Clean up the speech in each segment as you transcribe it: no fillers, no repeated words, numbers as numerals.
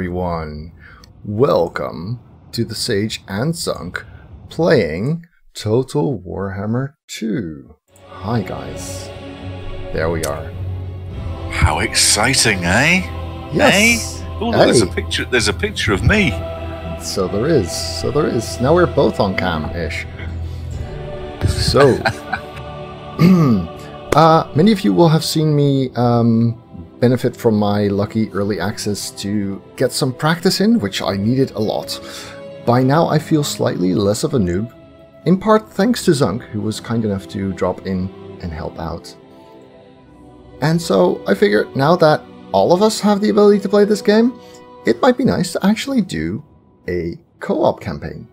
everyone. Welcome to the Sage and Zunk playing Total Warhammer 2. Hi guys. There we are. How exciting, eh? Yes. Eh? Oh, hey. There's a picture of me. So there is. Now we're both on cam-ish. So, many of you will have seen me benefit from my lucky early access to get some practice in, which I needed a lot. By now I feel slightly less of a noob, in part thanks to Zunk, who was kind enough to drop in and help out. And so I figured now that all of us have the ability to play this game, it might be nice to actually do a co-op campaign.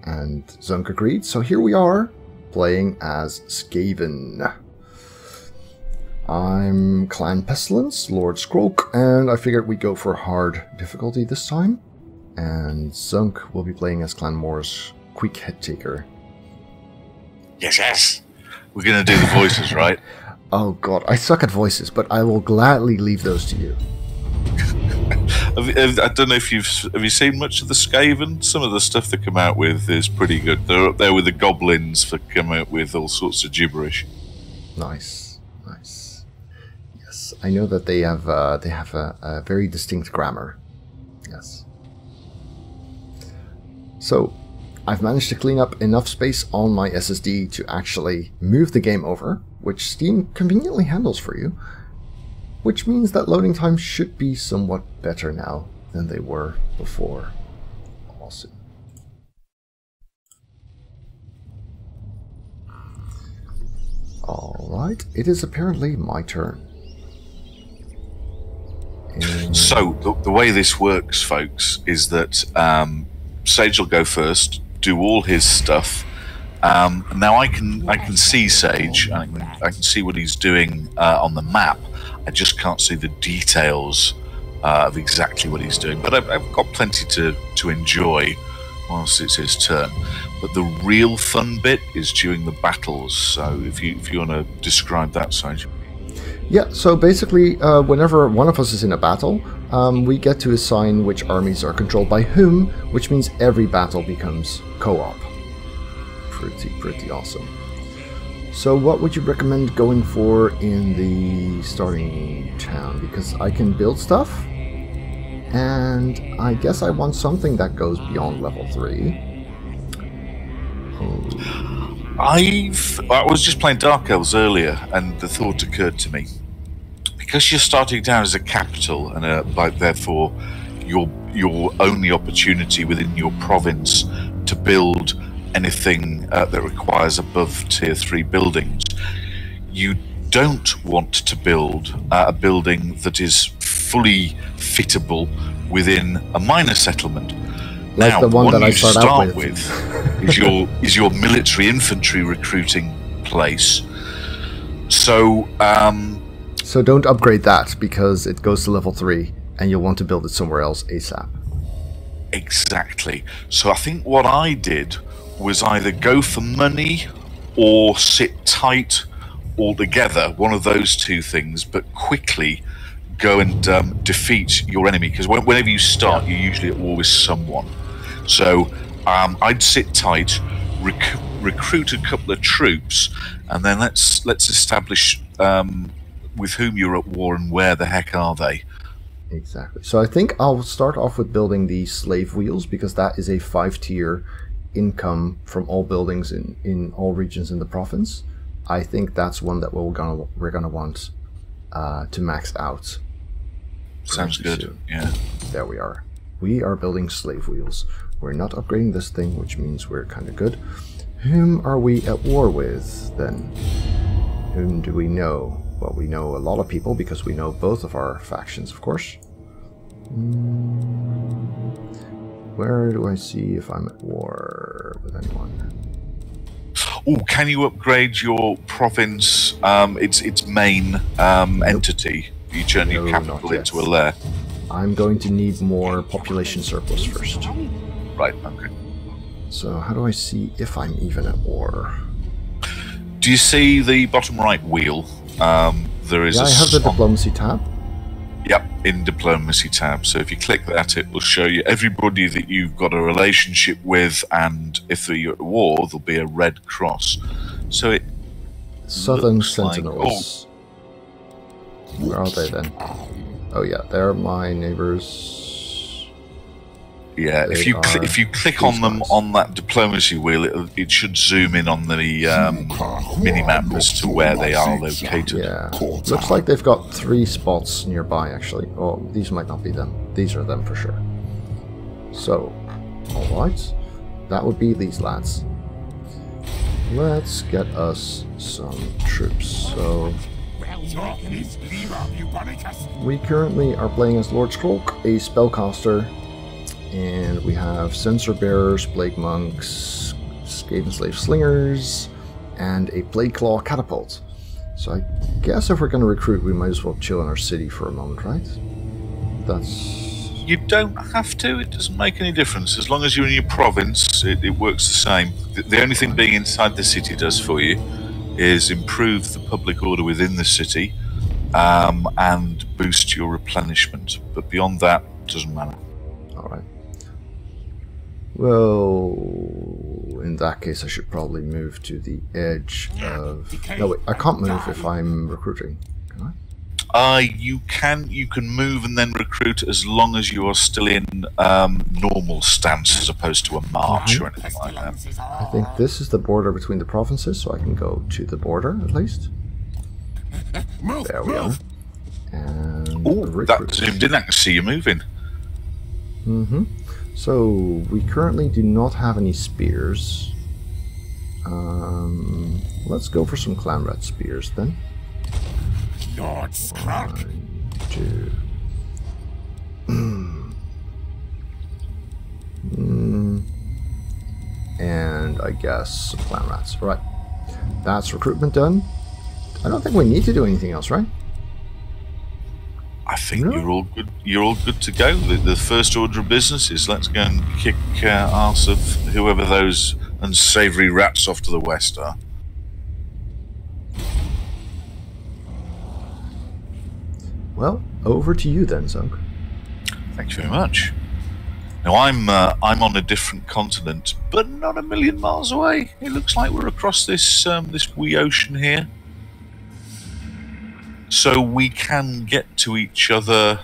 And Zunk agreed, so here we are, playing as Skaven. I'm Clan Pestilence, Lord Skrolk, and I figured we'd go for hard difficulty this time. And Zunk will be playing as Clan Moor's Queek Headtaker. Yes. We're going to do the voices, right? Oh god, I suck at voices, but I will gladly leave those to you. I don't know if have you seen much of the Skaven? Some of the stuff they come out with is pretty good. They're up there with the goblins for coming out with all sorts of gibberish. Nice. Yes, I know that they have a very distinct grammar. Yes. So, I've managed to clean up enough space on my SSD to actually move the game over, which Steam conveniently handles for you. Which means that loading times should be somewhat better now than they were before. Awesome. Alright, it is apparently my turn. So, the way this works, folks, is that Sage will go first, do all his stuff. Now I can see Sage, I can see what he's doing on the map. I just can't see the details of exactly what he's doing, but I've got plenty to enjoy whilst it's his turn. But the real fun bit is during the battles. So if you want to describe that, Sage. Yeah. So basically, whenever one of us is in a battle, we get to assign which armies are controlled by whom, which means every battle becomes co-op. Pretty awesome. So what would you recommend going for in the starting town? Because I can build stuff, and I guess I want something that goes beyond level 3. I was just playing Dark Elves earlier, and the thought occurred to me. Because you're starting down as a capital, and therefore your only opportunity within your province to build anything that requires above tier 3 buildings, you don't want to build a building that is fully fittable within a minor settlement. Like now, the one that I you start out with is your military infantry recruiting place. So so don't upgrade that because it goes to level 3 and you'll want to build it somewhere else ASAP. Exactly. So I think what I did was either go for money or sit tight altogether, one of those two things, but quickly go and defeat your enemy, because whenever you start, you're usually at war with someone. So I'd sit tight, recruit a couple of troops, and then let's establish with whom you're at war and where the heck are they. Exactly. So I think I'll start off with building the slave wheels, because that is a 5-tier income from all buildings in all regions in the province. I think that's one that we're gonna want to max out. Sounds good. Soon. Yeah. There we are. We are building slave wheels. We're not upgrading this thing, which means we're kind of good. Whom are we at war with then? Whom do we know? Well, we know a lot of people because we know both of our factions, of course. Where do I see if I'm at war with anyone? Oh, can you upgrade your province, its main entity? You turn your capital into a lair. I'm going to need more population surplus first. Right, okay. So how do I see if I'm even at war? Do you see the bottom right wheel? There is I have the diplomacy tab. Yep. in Diplomacy tab. So if you click that, it will show you everybody that you've got a relationship with, and if you're at war, there'll be a red cross. So it Southern looks like- Sentinels. Where are they then? Oh yeah, they're my neighbors. Yeah, They if you click on them guys. on that diplomacy wheel, it should zoom in on the mini-map as to where they are located. Yeah, looks like they've got 3 spots nearby actually. Oh, these might not be them. These are them for sure. So, alright. That would be these lads. Let's get us some troops. So, we currently are playing as Lord Skrolk, a spellcaster. And we have Censer Bearers, Plague Monks, Skaven Slave Slingers, and a Plague Claw Catapult. So I guess if we're going to recruit, we might as well chill in our city for a moment, right? That's... You don't have to, it doesn't make any difference. As long as you're in your province, it works the same. The only thing being inside the city does for you is improve the public order within the city and boost your replenishment. But beyond that, it doesn't matter. Alright. Well, in that case, I should probably move to the edge of... No, wait, I can't move if I'm recruiting, can I? You can move and then recruit as long as you are still in normal stance as opposed to a march or anything like that. I think this is the border between the provinces, so I can go to the border at least. There we are. And Oh, that recruit. zoomed in. I can see you moving. Mm-hmm. So, we currently do not have any spears. Let's go for some clan rat spears then. Lord Skrolk. 1, 2. And I guess some clan rats. Right. That's recruitment done. I don't think we need to do anything else, right? I think No. you're all good. You're all good to go. The first order of business is let's go and kick arse of whoever those unsavoury rats off to the west are. Well, over to you then, Zunk. Thank you very much. Now I'm on a different continent, but not a million miles away. It looks like we're across this this wee ocean here, so we can get to each other.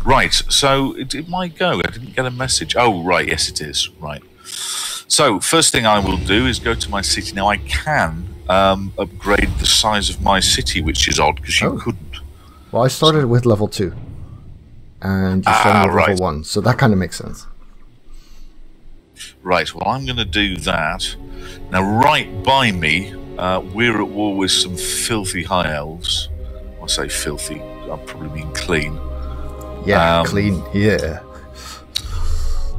Right. So it might go. I didn't get a message. Oh, right. Yes, it is. Right. So first thing I will do is go to my city. Now I can upgrade the size of my city, which is odd because you couldn't. Well, I started with level 2. And you started with right. level 1, so that kind of makes sense. Right, well, I'm going to do that. Now, right by me, we're at war with some filthy high elves. I say filthy, I probably mean clean. Yeah, clean, yeah.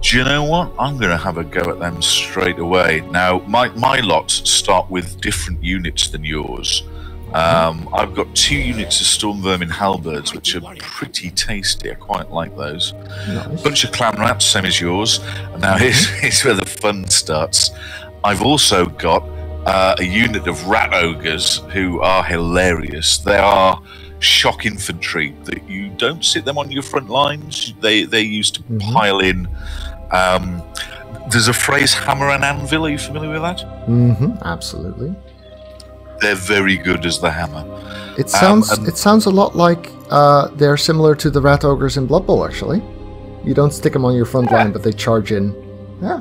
Do you know what? I'm going to have a go at them straight away. Now, my lots start with different units than yours. I've got 2 units of storm vermin halberds, which are pretty tasty. I quite like those. Nice. Bunch of clan rats, same as yours. And now here's where the fun starts. I've also got a unit of rat ogres who are hilarious. They are shock infantry. That you don't sit them on your front lines. They used to pile in. There's a phrase, hammer and anvil. Are you familiar with that? Absolutely. They're very good as the hammer. It sounds a lot like they're similar to the rat ogres in Blood Bowl, actually. You don't stick them on your front line, but they charge in. Yeah.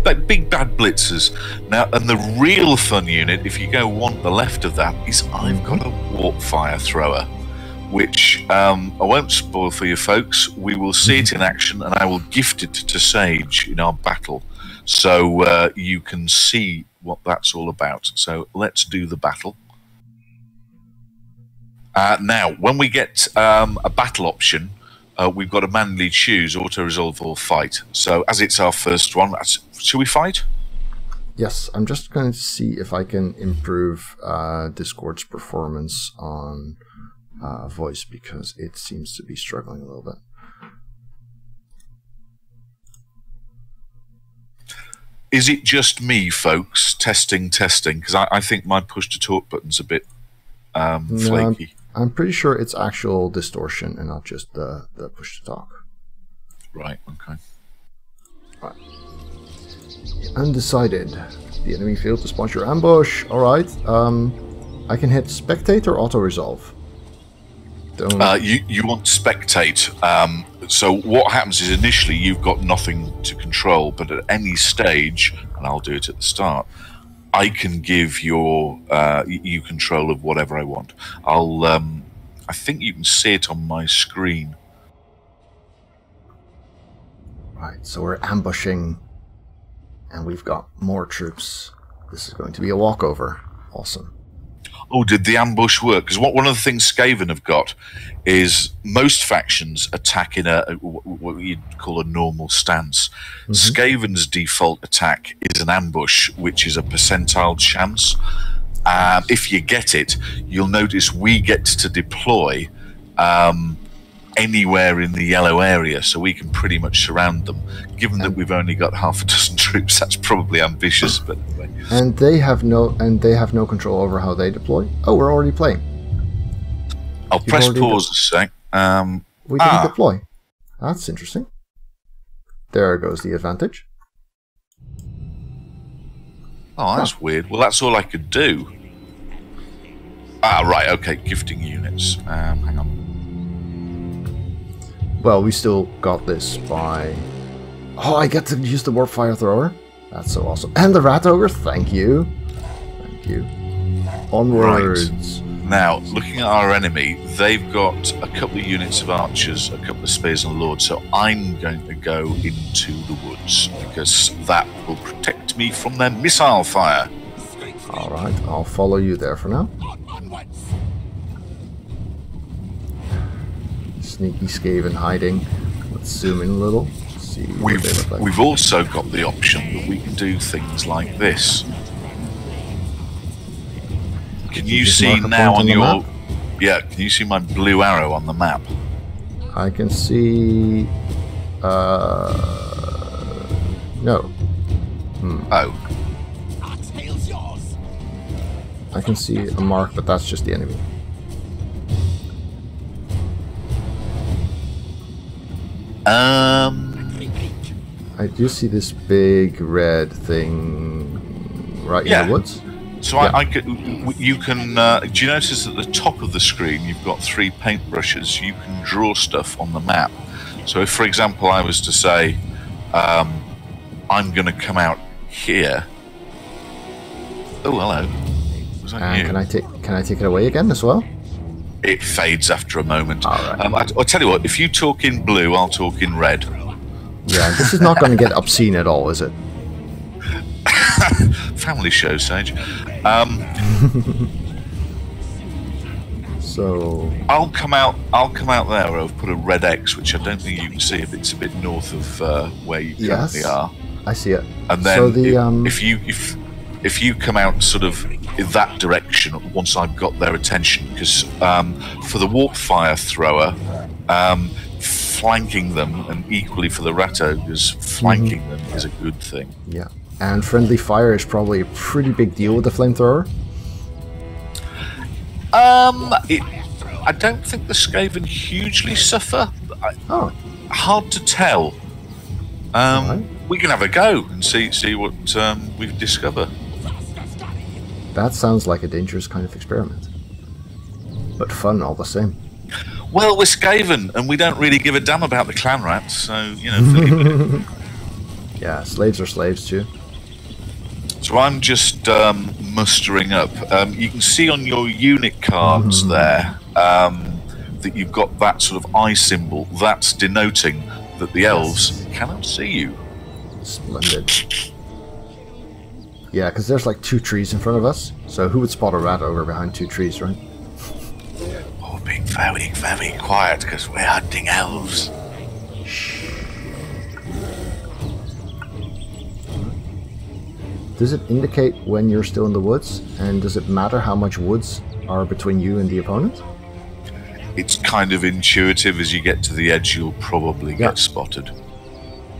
Like big bad blitzers. Now, and the real fun unit, if you go one to the left of that, is I've got a warp fire thrower, which I won't spoil for you folks. We will see it in action, and I will gift it to Sage in our battle, so you can see what that's all about. So let's do the battle. Now, when we get a battle option, we've got to manually choose auto-resolve or fight. So as it's our first one, shall we fight? Yes, I'm just going to see if I can improve Discord's performance on voice, because it seems to be struggling a little bit. Is it just me, folks? testing, because I think my push to talk button's a bit flaky. I'm pretty sure it's actual distortion and not just the push to talk. Right, okay. Right. Undecided. The enemy failed to sponsor your ambush. Alright. I can hit spectate or auto-resolve. You want spectate. So what happens is initially you've got nothing to control, but at any stage, and I'll do it at the start, I can give you control of whatever I want. I think you can see it on my screen. Right, so we're ambushing, and we've got more troops. This is going to be a walkover. Awesome. Oh, did the ambush work? Because one of the things Skaven have got is most factions attack in what you'd call a normal stance. Skaven's default attack is an ambush, which is a percentile chance. If you get it, you'll notice we get to deploy anywhere in the yellow area, so we can pretty much surround them. Given that we've only got half a dozen troops, that's probably ambitious, but anyway. And they have no control over how they deploy. Oh, we're already playing. I'll press pause a sec. We didn't deploy. That's interesting. There goes the advantage. Oh, that's weird. Well, that's all I could do. Right, okay, gifting units. Hang on. Well, we still got this by... Oh, I get to use the warp fire thrower. That's so awesome. And the rat ogre, thank you. Thank you. Onwards. Right. Now, looking at our enemy, they've got a couple of units of archers, a couple of spears and lords, so I'm going to go into the woods, because that will protect me from their missile fire. Alright, I'll follow you there for now. Sneaky Skaven hiding. Let's zoom in a little. See what they look like. We've also got the option that we can do things like this. Can you see now on your... Yeah, can you see my blue arrow on the map? I can see... No. Oh. I can see a mark, but that's just the enemy. I do see this big red thing right in the woods. So you can. Do you notice at the top of the screen you've got 3 paintbrushes? You can draw stuff on the map. So if, for example, I was to say, I'm going to come out here. Oh, hello. Was that you? Can I take it away again as well? It fades after a moment. All right. I'll tell you what. If you talk in blue, I'll talk in red. Yeah, this is not going to get obscene at all, is it? Family show, Sage. So I'll come out there where I've put a red X, which I don't think you can see if it's a bit north of where you currently are. I see it. And then so the, if you come out sort of in that direction once I've got their attention, because for the warp fire thrower, flanking them, and equally for the rat ogres, flanking them is a good thing. Yeah, and friendly fire is probably a pretty big deal with the flamethrower. I don't think the Skaven hugely suffer. Hard to tell. Right. We can have a go and see what we discover. That sounds like a dangerous kind of experiment, but fun all the same. Well, we're Skaven, and we don't really give a damn about the clan rats, so, you know... Yeah, slaves are slaves too. So I'm just mustering up. You can see on your unit cards there that you've got that sort of eye symbol. That's denoting that the elves cannot see you. Splendid. Yeah, because there's like 2 trees in front of us, so who would spot a rat ogre behind 2 trees, right? Oh, being very, very quiet because we're hunting elves. Does it indicate when you're still in the woods, and does it matter how much woods are between you and the opponent? It's kind of intuitive. As you get to the edge, you'll probably get spotted.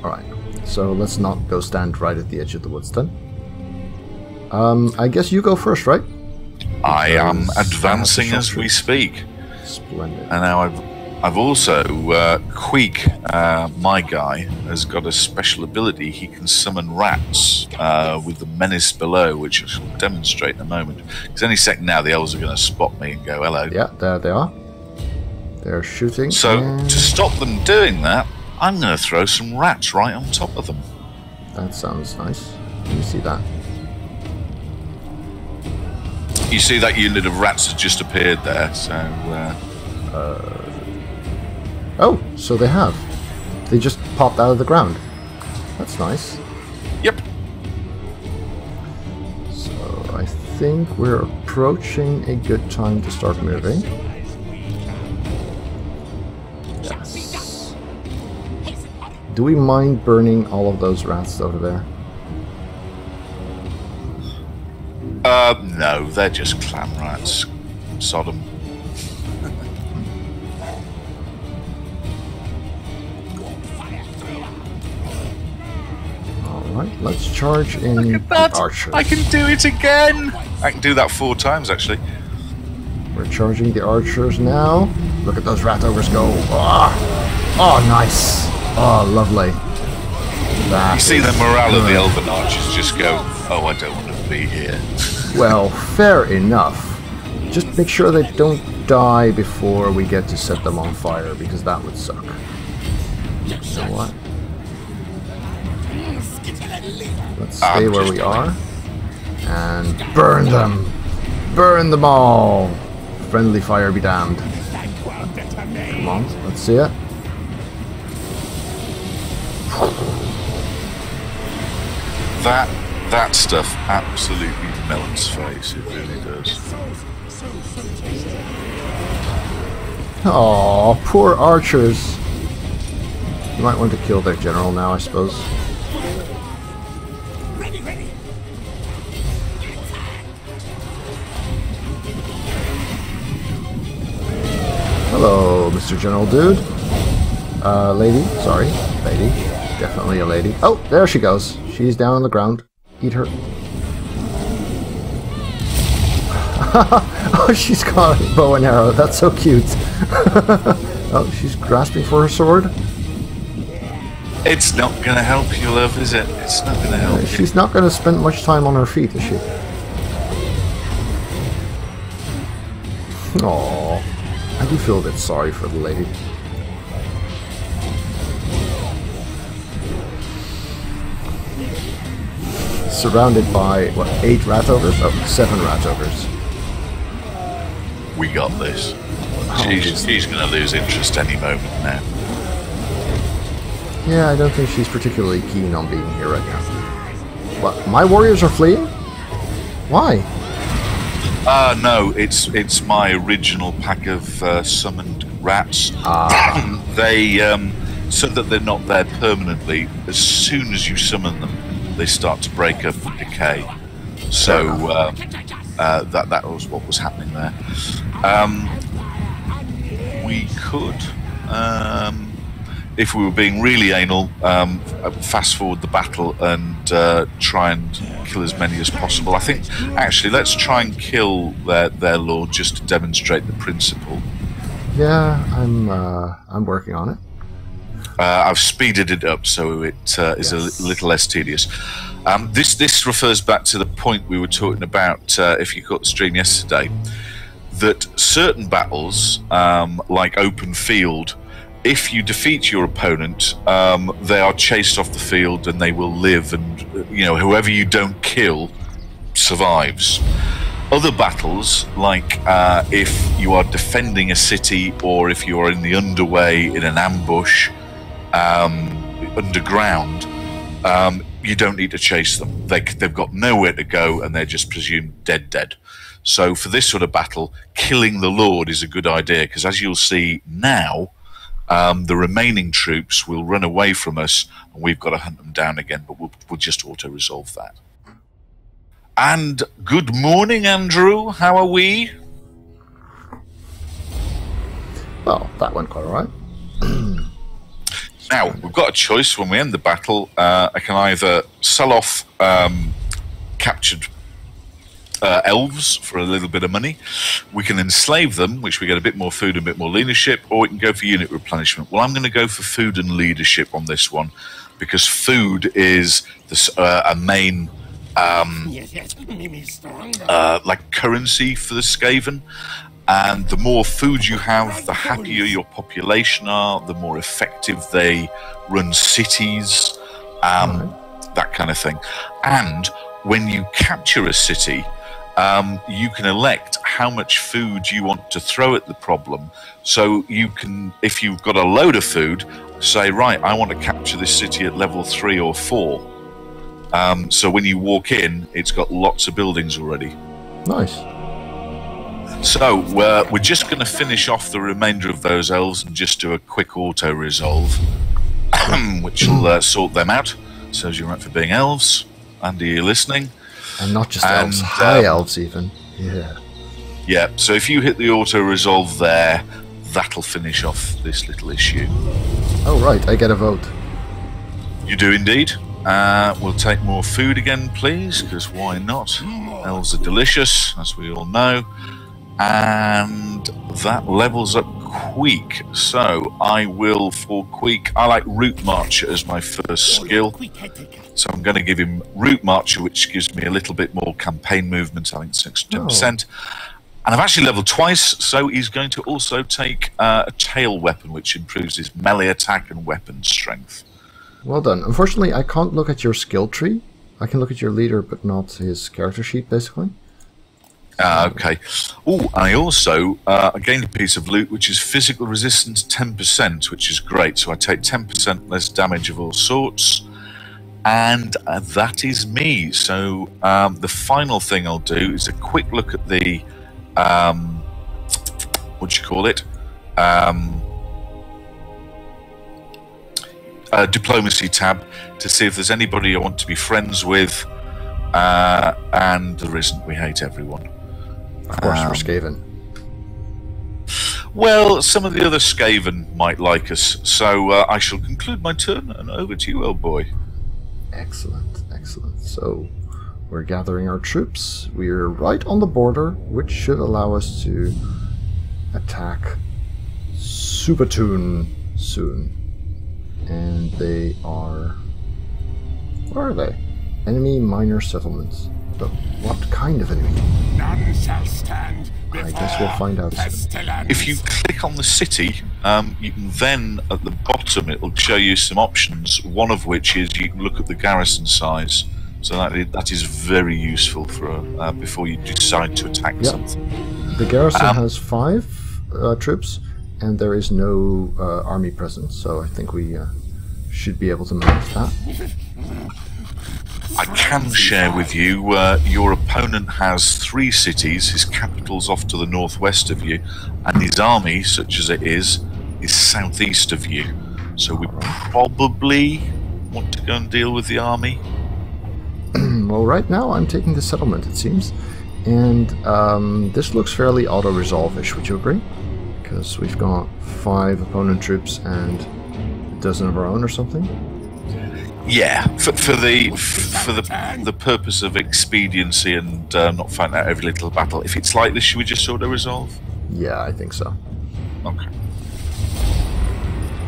Alright, so let's not go stand right at the edge of the woods then. I guess you go first, right? I am advancing as we speak. Splendid. And now I've also Queek, my guy, has got a special ability. He can summon rats with the menace below, which I shall demonstrate in a moment. Because any second now, the elves are going to spot me and go, "Hello." Yeah, there they are. They're shooting. So to stop them doing that, I'm going to throw some rats right on top of them. That sounds nice. Let me see that. You see that unit of rats has just appeared there, so... Oh, so they have. They just popped out of the ground. That's nice. Yep. So I think we're approaching a good time to start moving. Yes. Do we mind burning all of those rats over there? No, they're just clan rats. Sodom. Alright, let's charge in Look at that! the archers. I can do it again! I can do that 4 times, actually. We're charging the archers now. Look at those rat ogres go. Oh, nice. Oh, lovely. That You see the morale of the elven archers just go, "Oh, I don't want to be here." Well, fair enough. Just make sure they don't die before we get to set them on fire, because that would suck. You know what? Let's stay where we are. And burn them! Burn them all! Friendly fire be damned. Come on, let's see it. That stuff absolutely melts face, it really does. Oh, poor archers. You might want to kill their general now, I suppose. Hello, Mr. General Dude. Lady. Sorry. Lady. Definitely a lady. Oh, there she goes. She's down on the ground. Eat her. Oh, she's got a bow and arrow. That's so cute. Oh, she's grasping for her sword. It's not going to help you, love, is it? It's not going to help you. She's not going to spend much time on her feet, is she? Aww. I do feel a bit sorry for the lady. Surrounded by, what, 8 rat ogres? Oh, 7 rat ogres. We got this. She's going to lose interest any moment now. Yeah, I don't think she's particularly keen on being here right now. What, my warriors are fleeing? Why? No, it's my original pack of summoned rats. They, so that they're not there permanently, as soon as you summon them, they start to break up and decay. So that was what was happening there. We could, if we were being really anal, fast forward the battle and try and kill as many as possible. I think, actually, let's try and kill their lord just to demonstrate the principle. Yeah, I'm working on it. I've speeded it up so it is a little less tedious. This refers back to the point we were talking about, if you caught the stream yesterday, that certain battles, like open field, if you defeat your opponent, they are chased off the field and they will live, and whoever you don't kill survives. Other battles, like if you are defending a city or if you are in the underway in an ambush underground, you don't need to chase them. They've got nowhere to go and they're just presumed dead. So for this sort of battle, killing the Lord is a good idea, because as you'll see now, the remaining troops will run away from us and we've got to hunt them down again, but we'll just auto-resolve that. And good morning, Andrew. How are we? Well, that went quite alright. Now, we've got a choice when we end the battle. I can either sell off captured elves for a little bit of money. We can enslave them, which we get a bit more food, a bit more leadership, or we can go for unit replenishment. Well, I'm going to go for food and leadership on this one, because food is a main like currency for the Skaven. And the more food you have, the happier your population are, the more effective they run cities, that kind of thing. And when you capture a city, you can elect how much food you want to throw at the problem. So you can, if you've got a load of food, say, right, I want to capture this city at level 3 or 4. So when you walk in, it's got lots of buildings already. Nice. So we're just going to finish off the remainder of those elves and just do a quick auto-resolve, which will sort them out. Serves you right for being elves. Andy, you're listening. And not just elves, high elves even. Yeah. Yeah, so if you hit the auto-resolve there, that'll finish off this little issue. Oh, right, I get a vote. You do indeed. We'll take more food again, please, because why not? Elves are delicious, as we all know. And that levels up Queek. So I will, for Queek, I like Route Marcher as my first skill. So I'm going to give him Route Marcher, which gives me a little bit more campaign movement, I think 6-10%. And I've actually leveled twice, so he's going to also take a tail weapon, which improves his melee attack and weapon strength. Well done. Unfortunately, I can't look at your skill tree. I can look at your leader, but not his character sheet, basically. Okay. Oh, I also gained a piece of loot, which is physical resistance 10%, which is great. So I take 10% less damage of all sorts. And that is me. So the final thing I'll do is a quick look at the, what do you call it? Diplomacy tab to see if there's anybody I want to be friends with. And there isn't. We hate everyone. Of course, we're Skaven. Well, some of the other Skaven might like us, so I shall conclude my turn, and over to you, old boy. Excellent, excellent. So, we're gathering our troops. We're right on the border, which should allow us to attack Subatoon soon. And they are... Where are they? Enemy minor settlements. But what kind of enemy? None shall stand. I guess we'll find out soon. If you click on the city, you can then, at the bottom, it'll show you some options, one of which is you can look at the garrison size. So that is very useful for before you decide to attack something. The garrison has 5 troops, and there is no army present, so I think we should be able to manage that. I can share with you, your opponent has 3 cities, his capital's off to the northwest of you, and his army, such as it is southeast of you. So we probably want to go and deal with the army. Well, right now I'm taking the settlement, it seems. And this looks fairly auto-resolve-ish, would you agree? Because we've got 5 opponent troops and a dozen of our own or something. Yeah, for the purpose of expediency and not fighting out every little battle. If it's like this, should we just auto-resolve? Yeah, I think so. Okay.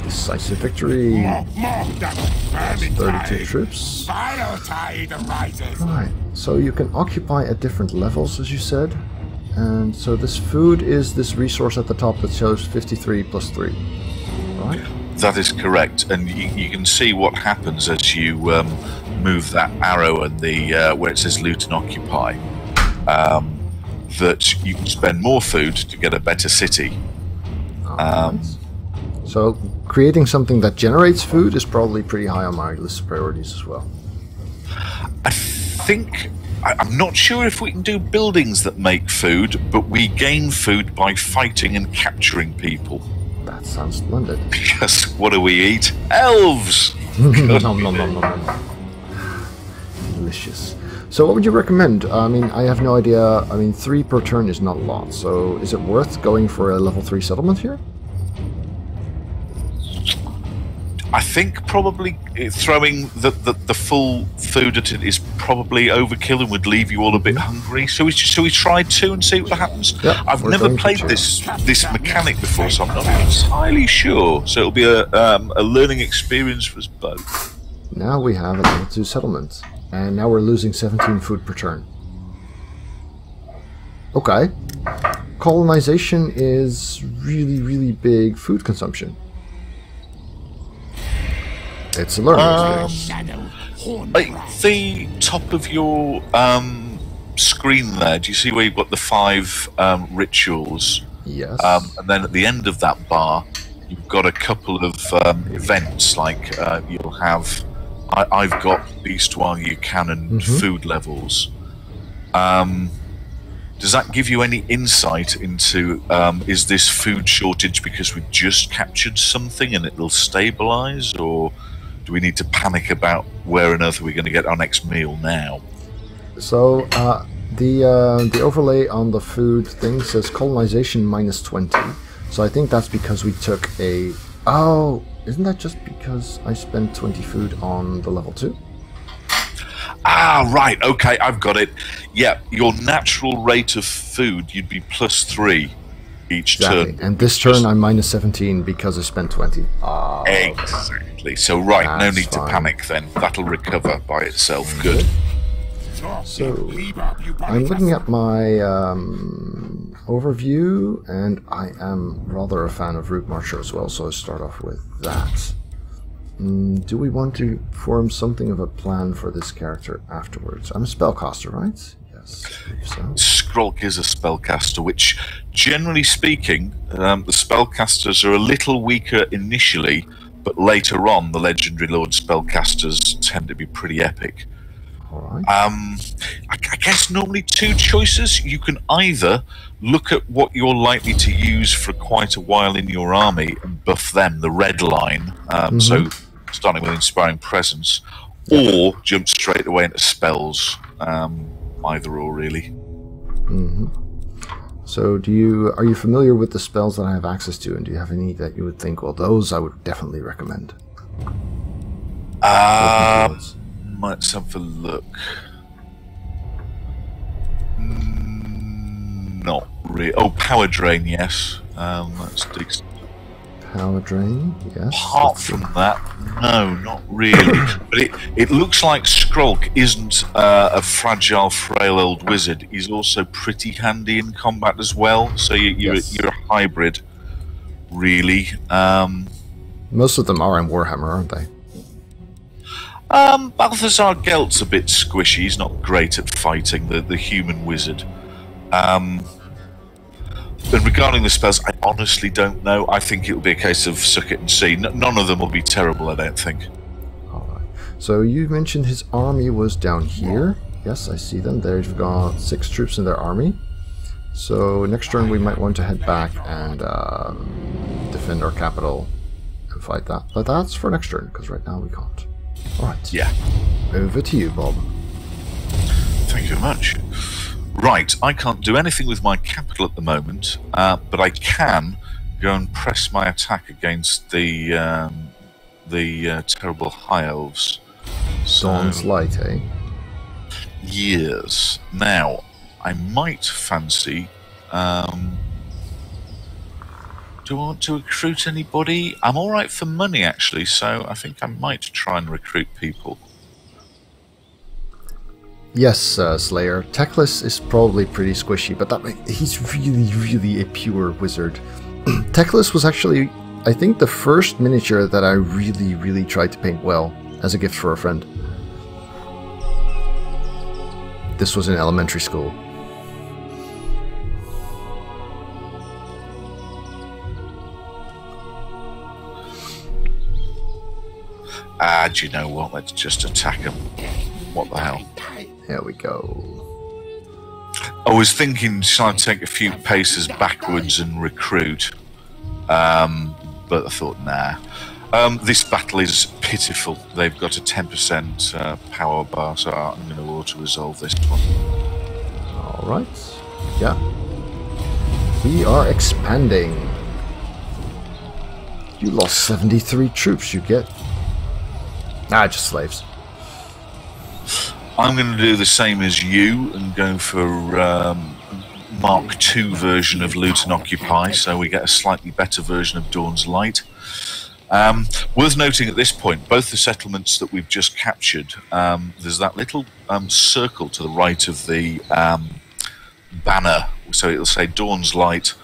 Decisive victory. That's 32 troops. Right, so you can occupy at different levels, as you said. And so this food is this resource at the top that shows 53 plus 3. Right? That is correct, and you can see what happens as you move that arrow and the where it says loot and occupy. That you can spend more food to get a better city. Nice. So creating something that generates food is probably pretty high on my list of priorities as well. I think I'm not sure if we can do buildings that make food, but we gain food by fighting and capturing people. That sounds splendid. Because what do we eat? Elves! Nom, nom, nom, nom, nom. Delicious. So what would you recommend? I mean, I have no idea. I mean, 3 per turn is not a lot. So is it worth going for a level 3 settlement here? I think probably throwing the full food at it is probably overkill and would leave you all a bit hungry. So we try 2 and see what happens? Yep, I've never played this mechanic before, so I'm not entirely sure. So it'll be a learning experience for us both. Now we have a level 2 settlement. And now we're losing 17 food per turn. Okay. Colonization is really, really big food consumption. It's a learning experience. At the top of your screen there, do you see where you've got the 5 rituals? Yes. And then at the end of that bar, you've got a couple of events, like you'll have... I've got Beast While You Can and food levels. Does that give you any insight into, is this food shortage because we just captured something and it will stabilise, or do we need to panic about where on earth are we going to get our next meal now? So, the overlay on the food thing says colonization -20. So I think that's because we took a... Oh, isn't that just because I spent 20 food on the level 2? Ah, right, okay, I've got it. Yeah, your natural rate of food, you'd be +3 each turn. And this turn I'm -17 because I spent 20. Exactly. So, right, no need to panic then. That'll recover by itself. Good. So, I'm looking at my overview, and I am rather a fan of Root Marcher as well, so I'll start off with that. Do we want to form something of a plan for this character afterwards? I'm a spellcaster, right? Yes, I believe so. Skrolk is a spellcaster, which, generally speaking, the spellcasters are a little weaker initially, but later on, the legendary lord spellcasters tend to be pretty epic. Alright. I guess normally 2 choices. You can either look at what you're likely to use for quite a while in your army and buff them, the red line, so starting with Inspiring Presence, or jump straight away into spells, either or really. So are you familiar with the spells that I have access to, and do you have any that you would think, well, those I would definitely recommend? Let's have a look. Not really. Oh, Power Drain, yes. That's decent. Power Drain, yes. Apart from that, no, not really. But it looks like Skrolk isn't a fragile, frail old wizard. He's also pretty handy in combat as well. So you're a hybrid, really. Most of them are in Warhammer, aren't they? Balthazar Gelt's a bit squishy. He's not great at fighting, the human wizard. But regarding the spells, I honestly don't know. I think it'll be a case of suck it and see. None of them will be terrible, I don't think. Alright. So you mentioned his army was down here. Yes, I see them. They've got 6 troops in their army. So next turn we might want to head back and defend our capital and fight that. But that's for next turn, because right now we can't. Alright. Yeah. Over to you, Bob. Thank you very much. Right, I can't do anything with my capital at the moment, but I can go and press my attack against the terrible high elves. Dawn's Light, eh? Yes. Now, I might fancy... do I want to recruit anybody? I'm alright for money, actually, so I think I might try and recruit people. Yes, Slayer. Teclis is probably pretty squishy, but he's really, really a pure wizard. Teclis was actually, I think, the first miniature that I really, really tried to paint well as a gift for a friend. This was in elementary school. Do you know what? Let's just attack him. What the hell? There we go. I was thinking, shall I take a few paces backwards and recruit? But I thought, nah. This battle is pitiful. They've got a 10% power bar, so I'm going to auto-resolve this one. Alright. Yeah. We are expanding. You lost 73 troops. You get Just slaves. I'm going to do the same as you and go for Mark II version of Loot and Occupy, so we get a slightly better version of Dawn's Light. Worth noting at this point, both the settlements that we've just captured, there's that little circle to the right of the banner, so it'll say Dawn's Light,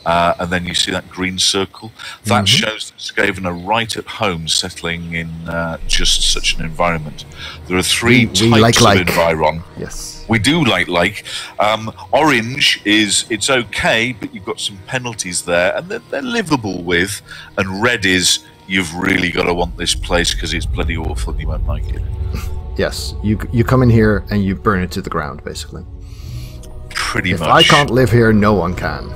and then you see that green circle. That shows that Skaven are right at home settling in just such an environment. There are three types of environ. Yes. We do like. Orange is, it's okay, but you've got some penalties there, and they're livable with. And red is, you've really got to want this place because it's bloody awful and you won't like it. Yes, you come in here and you burn it to the ground, basically. Pretty much. If I can't live here, no one can.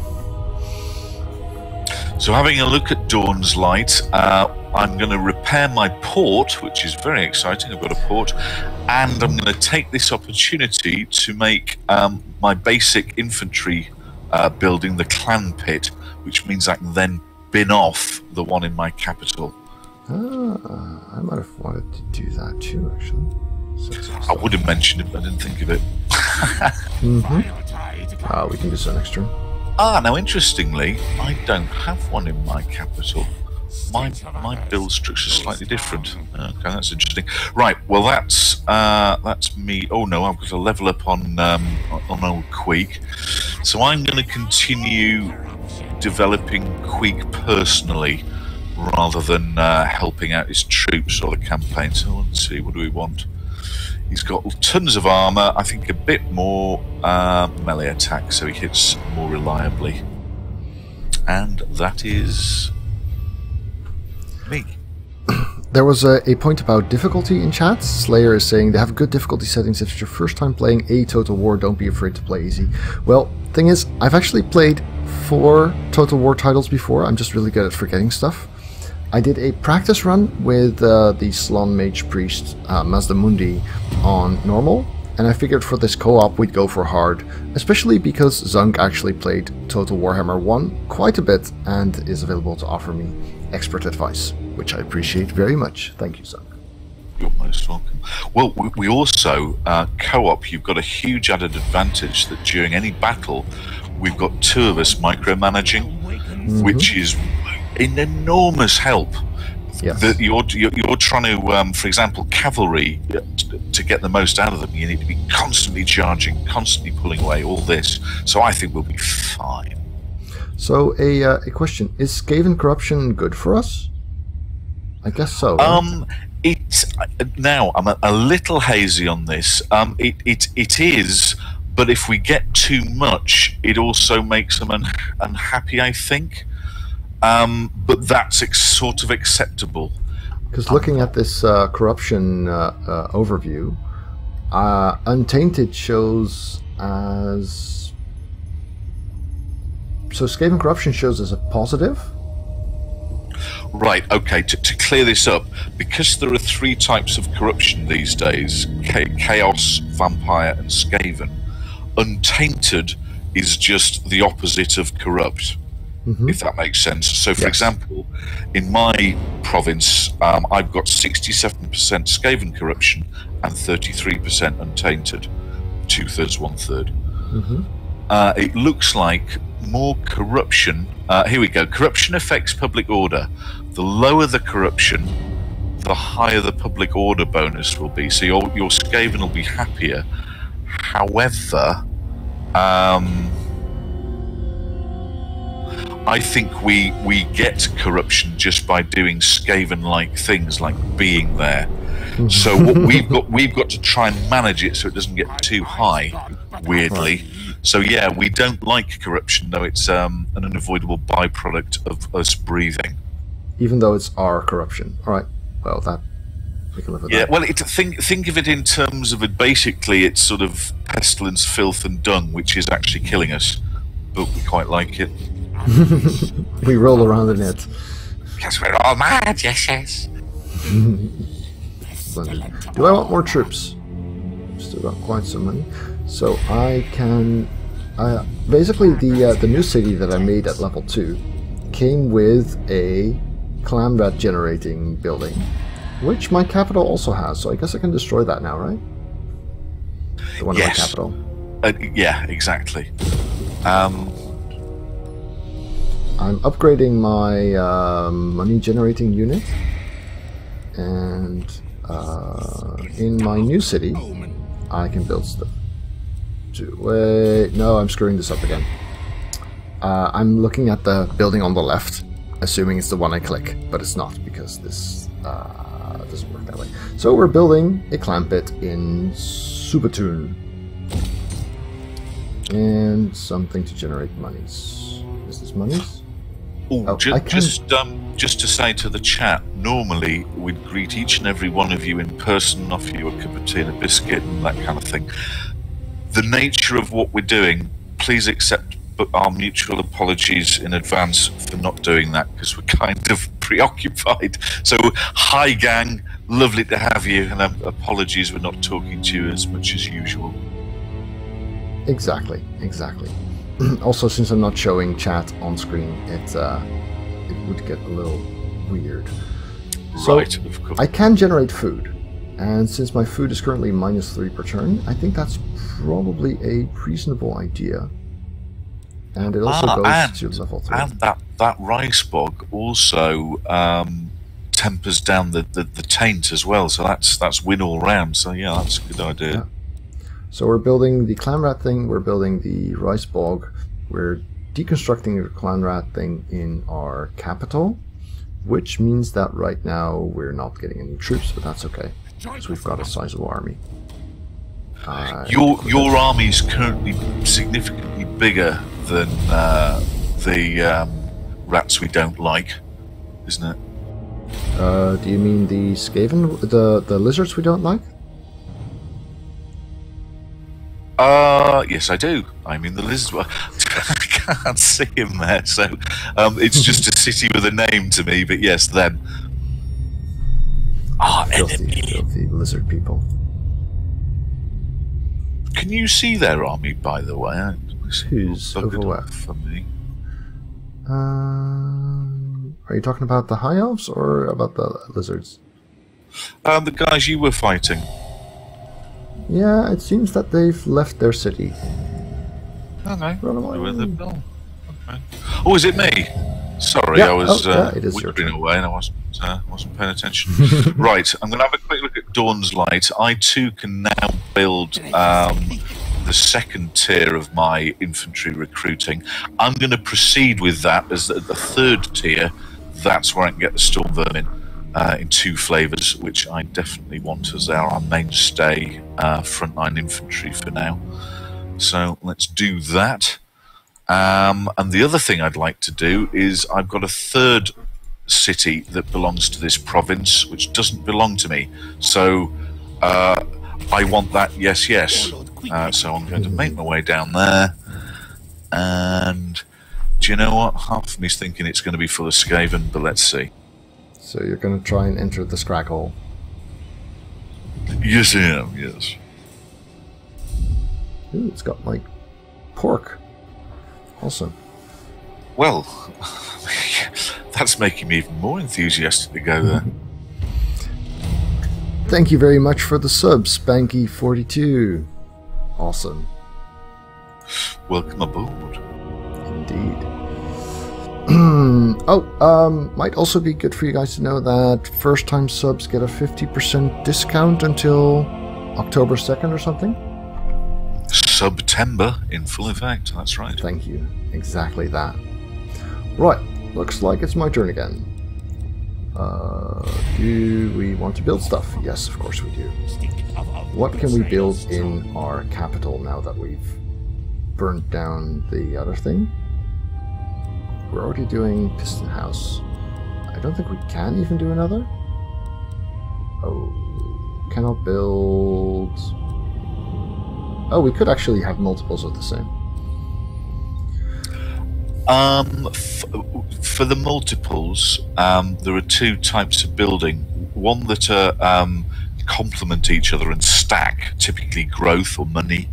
So having a look at Dawn's Light, I'm going to repair my port, which is very exciting. I've got a port, and I'm going to take this opportunity to make my basic infantry building, the clan pit, which means I can then bin off the one in my capital. I might have wanted to do that too, actually. I would have mentioned it, but I didn't think of it. We can do so next turn. Now interestingly, I don't have one in my capital. My build structure is slightly different. Okay, that's interesting. Right, well that's me. Oh no, I've got to level up on old Queek. So I'm going to continue developing Queek personally, rather than helping out his troops or the campaign. So let's see, what do we want? He's got tons of armor, I think a bit more melee attack, so he hits more reliably. And that is me. There was a point about difficulty in chat. Slayer is saying they have good difficulty settings. If it's your first time playing a Total War, don't be afraid to play easy. Well, thing is, I've actually played 4 Total War titles before. I'm just really good at forgetting stuff. I did a practice run with the Slon Mage Priest Mazdamundi on normal, and I figured for this co-op we'd go for hard, especially because Zunk actually played Total Warhammer 1 quite a bit and is available to offer me expert advice, which I appreciate very much. Thank you, Zunk. You're most welcome. Well, we also, co-op, you've got a huge added advantage that during any battle, we've got 2 of us micromanaging, which is an enormous help. Yes. That you're trying to, for example, cavalry, to get the most out of them, you need to be constantly charging, constantly pulling away, all this. So I think we'll be fine. So a question, is Skaven corruption good for us? I guess so. Right? It's now I'm a little hazy on this. It is, but if we get too much, it also makes them unhappy, I think. But that's sort of acceptable. Because looking at this corruption overview, Untainted shows as... So Skaven corruption shows as a positive? Right, okay, to clear this up, because there are 3 types of corruption these days, Chaos, Vampire and Skaven, Untainted is just the opposite of corrupt. If that makes sense. So, for example, in my province, I've got 67% Skaven corruption and 33% untainted. 2/3, 1/3. It looks like more corruption. Here we go. Corruption affects public order. The lower the corruption, the higher the public order bonus will be. So your Skaven will be happier. However, I think we get corruption just by doing Skaven-like things, like being there. So what we've got to try and manage it so it doesn't get too high. Weirdly, so yeah, we don't like corruption, though it's an unavoidable byproduct of us breathing. Even though it's our corruption. All right. Well, that we can live with that. Yeah. Well, think of it in terms of it. Basically, it's sort of pestilence, filth, and dung, which is actually killing us, but we quite like it. We roll around in it. Because we're all mad, yes. Do I want more troops? Still got quite some money. So I can... basically, the new city that I made at level 2 came with a clan rat generating building. which my capital also has, so I guess I can destroy that now, right? The one in my capital. Yeah, exactly. I'm upgrading my money-generating unit, and in my new city, I can build stuff. Wait, no, I'm screwing this up again. I'm looking at the building on the left, assuming it's the one I click, but it's not, because this doesn't work that way. So we're building a clan pit in Subatoon. And something to generate monies. Is this monies? Oh, just to say to the chat, normally we'd greet each and every one of you in person, offer you a cup of tea and a biscuit and that kind of thing. The nature of what we're doing, please accept our mutual apologies in advance for not doing that, because we're kind of preoccupied. So, hi gang, lovely to have you, and apologies for not talking to you as much as usual. Exactly. Also, since I'm not showing chat on screen, it would get a little weird. So, right, of course. I can generate food, and since my food is currently -3 per turn, I think that's probably a reasonable idea. And it also goes to level 3. And that rice bog also tempers down the taint as well, so that's win all round. So yeah, that's a good idea. Yeah. So we're building the clan rat thing, we're building the rice bog, we're deconstructing the clan rat thing in our capital, which means that right now we're not getting any troops, but that's okay, because we've got a sizable army. Your army is currently significantly bigger than the rats we don't like, isn't it? Do you mean the Skaven, the lizards we don't like? Yes, I do. I mean, the lizard. I can't see him there, so it's just a city with a name to me. But yes, them. Filthy lizard people. Can you see their army, by the way? Who's over for me? Are you talking about the high elves or about the lizards? The guys you were fighting. Yeah, it seems that they've left their city. Okay. Run away. Okay. Oh, is it me? Sorry, yeah. I was whispering away and I wasn't paying attention. Right, I'm going to have a quick look at Dawn's Light. I too can now build the second tier of my infantry recruiting. I'm going to proceed with that as the third tier. That's where I can get the Storm Vermin in 2 flavours, which I definitely want as our mainstay frontline infantry for now. So let's do that. And the other thing I'd like to do is I've got a third city that belongs to this province, which doesn't belong to me. So I want that, yes. So I'm going to make my way down there. And do you know what? Half of me's thinking it's going to be full of Skaven, but let's see. So you're going to try and enter the Skrolk hole? Yes, I am, yes. Ooh, it's got, like, pork. Awesome. Well, that's making me even more enthusiastic to go there. Thank you very much for the sub, Spanky42. Awesome. Welcome aboard. Indeed. Might also be good for you guys to know that first-time subs get a 50% discount until October 2nd or something. September in full effect, that's right. Thank you. Exactly that. Right, looks like it's my turn again. Do we want to build stuff? Yes, of course we do. What can we build in our capital now that we've burnt down the other thing? We're already doing Piston House. I don't think we can even do another. Oh, cannot build... Oh, we could actually have multiples of the same. For the multiples, there are 2 types of building. One that complement each other and stack, typically growth or money,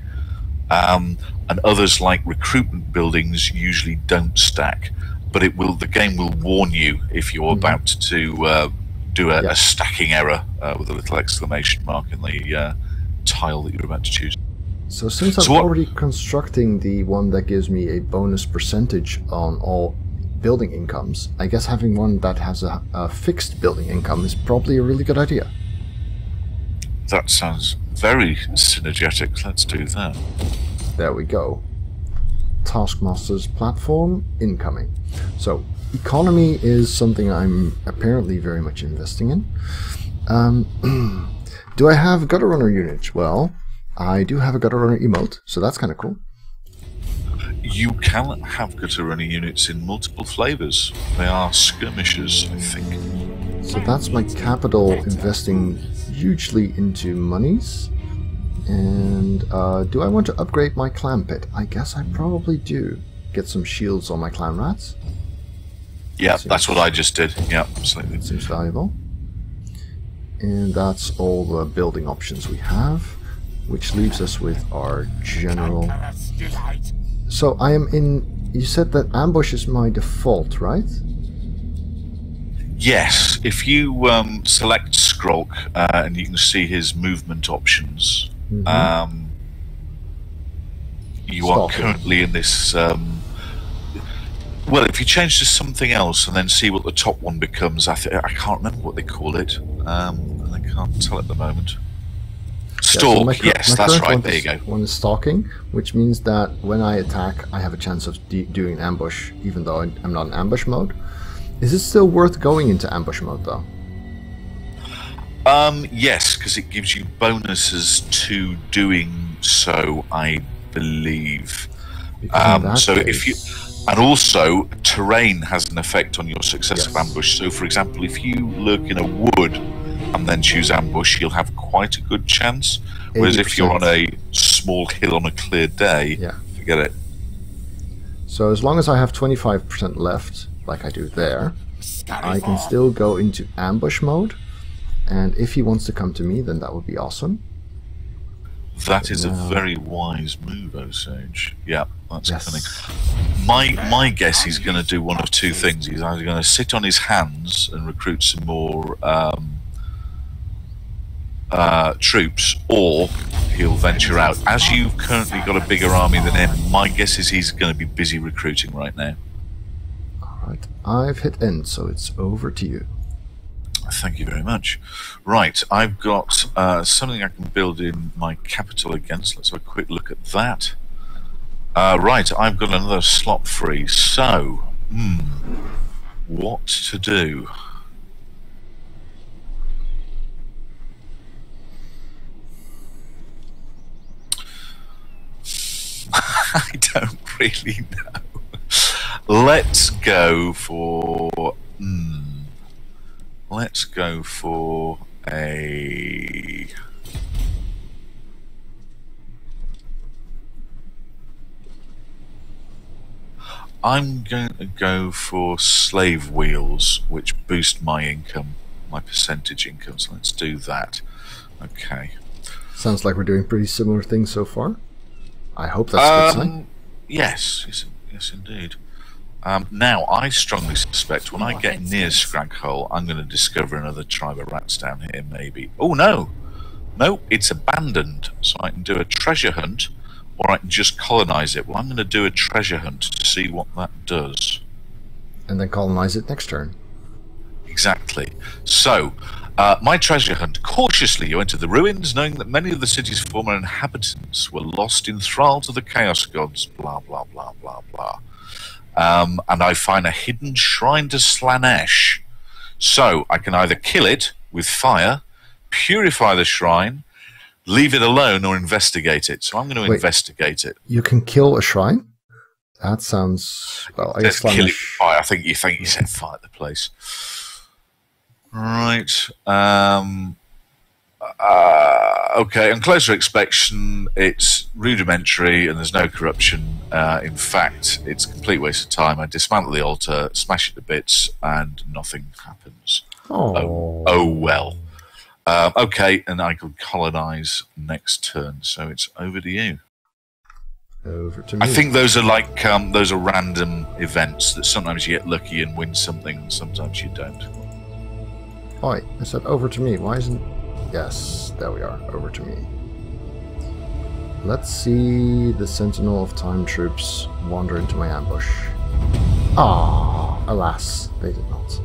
and others like recruitment buildings usually don't stack. But the game will warn you if you're about to do a stacking error with a little exclamation mark in the tile that you're about to choose. So since I'm already constructing the one that gives me a bonus percentage on all building incomes, I guess having one that has a fixed building income is probably a really good idea. That sounds very synergetic. Let's do that. There we go. Taskmaster's platform incoming. So economy is something I'm apparently very much investing in. Do I have gutter runner units? Well, I do have a gutter runner emote, so that's kind of cool. You can have gutter runner units in multiple flavors. They are skirmishers, I think. So that's my capital investing hugely into monies. And do I want to upgrade my clan pit? I guess I probably do. Get some shields on my clan rats. Yeah, that's what I just did. Yeah, absolutely. Seems valuable. And that's all the building options we have, which leaves us with our general. So I am in. You said that ambush is my default, right? Yes. If you select Skrolk and you can see his movement options, you are currently in this. Well, if you change to something else and then see what the top one becomes, I can't remember what they call it, and I can't tell at the moment. Stalk, so yes, that's right, there you go. One is stalking, which means that when I attack, I have a chance of doing an ambush, even though I'm not in ambush mode. Is it still worth going into ambush mode, though? Yes, because it gives you bonuses to doing so, I believe. So if you... And also, terrain has an effect on your success of ambush. So, for example, if you lurk in a wood and then choose ambush, you'll have quite a good chance. Whereas 80%. If you're on a small hill on a clear day, forget it. So as long as I have 25% left, like I do there, I can still go into ambush mode. And if he wants to come to me, then that would be awesome. That is a very wise move, Osage. Yeah, that's cunning. My guess he's going to do one of two things. He's either going to sit on his hands and recruit some more troops, or he'll venture out. As you've currently got a bigger army than him, my guess is he's going to be busy recruiting right now. Alright, I've hit end, so it's over to you. Thank you very much. Right, I've got something I can build in my capital against. Let's have a quick look at that. Right, I've got another slot free. So, what to do? I don't really know. Let's go for... Let's go for a... I'm going to go for slave wheels, which boost my income, my percentage income, so let's do that. Okay. Sounds like we're doing pretty similar things so far. I hope that's a good sign. Yes, indeed. Now, I strongly suspect when I get near Skrolk, I'm going to discover another tribe of rats down here, maybe. Oh, no! No, it's abandoned, so I can do a treasure hunt, or I can just colonize it. Well, I'm going to do a treasure hunt to see what that does. And then colonize it next turn. Exactly. So, my treasure hunt. Cautiously, you enter the ruins, knowing that many of the city's former inhabitants were lost in thrall to the chaos gods. Blah, blah, blah, blah, blah. And I find a hidden shrine to Slanesh. So I can either kill it with fire, purify the shrine, leave it alone, or investigate it. So I'm going to investigate it. You can kill a shrine? That sounds... Well, I guess kill it with fire. I think you said fire the place. Right. Okay, on closer inspection, it's rudimentary and there's no corruption. In fact, it's a complete waste of time. I dismantle the altar, smash it to bits, and nothing happens. Oh well. Okay, and I could colonize next turn, so it's over to you. Over to me. I think those are like those are random events that sometimes you get lucky and win something, and sometimes you don't. Oi, I said over to me. Why isn't... Yes, there we are. Over to me. Let's see the Sentinel of Time troops wander into my ambush. Ah, alas, they did not.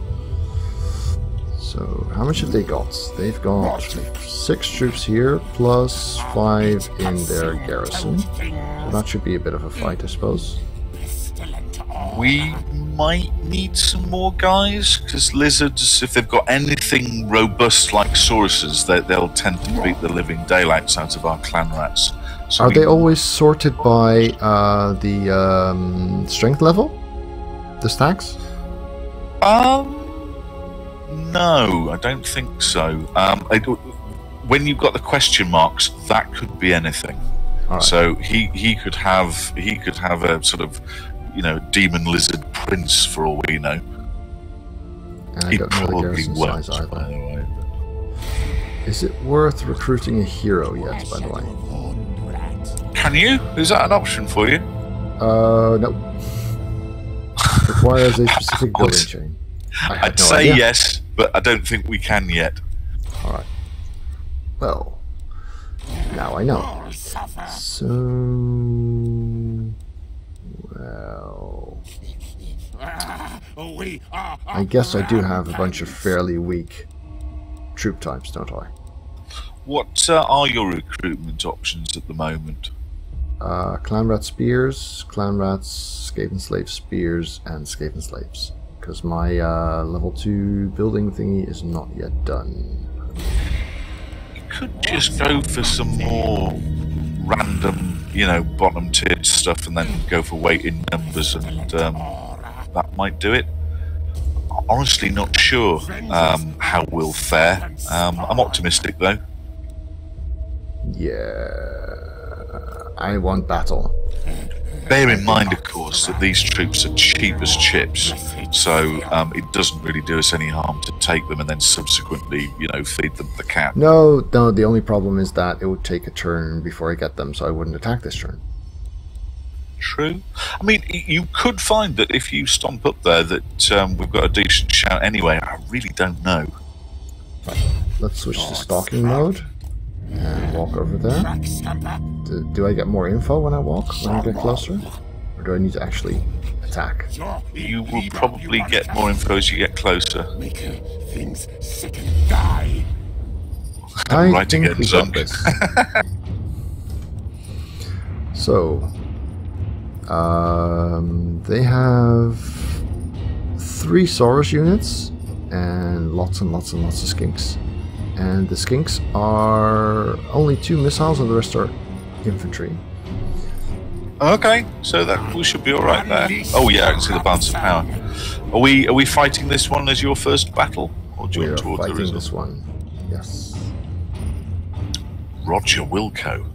So, how much have they got? They've got 6 troops here, plus 5 in their garrison. So that should be a bit of a fight, I suppose. We might need some more guys, because lizards, if they've got anything robust like sauruses, they'll tend to beat the living daylights out of our clan rats. So Are they always sorted by the strength level? The stacks? No, I don't think so. When you've got the question marks, that could be anything. Right. So he could have a sort of, demon lizard prince for all we know. And I don't know the garrison size either. By the way. Is it worth recruiting a hero yet, by the way? Can you? Is that an option for you? No. Requires a specific building chain. I'd say yes, but I don't think we can yet. Alright. Well, now I know. So... Well... I guess I do have a bunch of fairly weak troop types, don't I? What are your recruitment options at the moment? Clan Rat Spears, Clan Rats, Skaven Slave Spears, and Skaven Slaves. Because my level 2 building thingy is not yet done. You could just go for some more random, bottom tier stuff and then go for weight in numbers, and that might do it. Honestly, not sure how we'll fare. I'm optimistic though. Yeah, I want battle. Bear in mind, of course, that these troops are cheap as chips, so it doesn't really do us any harm to take them and then subsequently, feed them the cat. No, the only problem is that it would take a turn before I get them, so I wouldn't attack this turn. True. I mean, you could find that if you stomp up there that we've got a decent shout anyway. I really don't know. Right. Let's switch to stalking mode and walk over there. Do I get more info when I walk, when I get closer? Or do I need to actually attack? You will probably get more info as you get closer. Things sick and die. I think we got this. So, they have 3 Saurus units and lots and lots and lots of skinks. And the skinks are only 2 missiles and the rest are infantry. Okay, so that we should be alright there. Oh yeah, I can see the balance of power. Are we fighting this one as your first battle? Or do you want towards the result? This one, yes. Roger Wilco.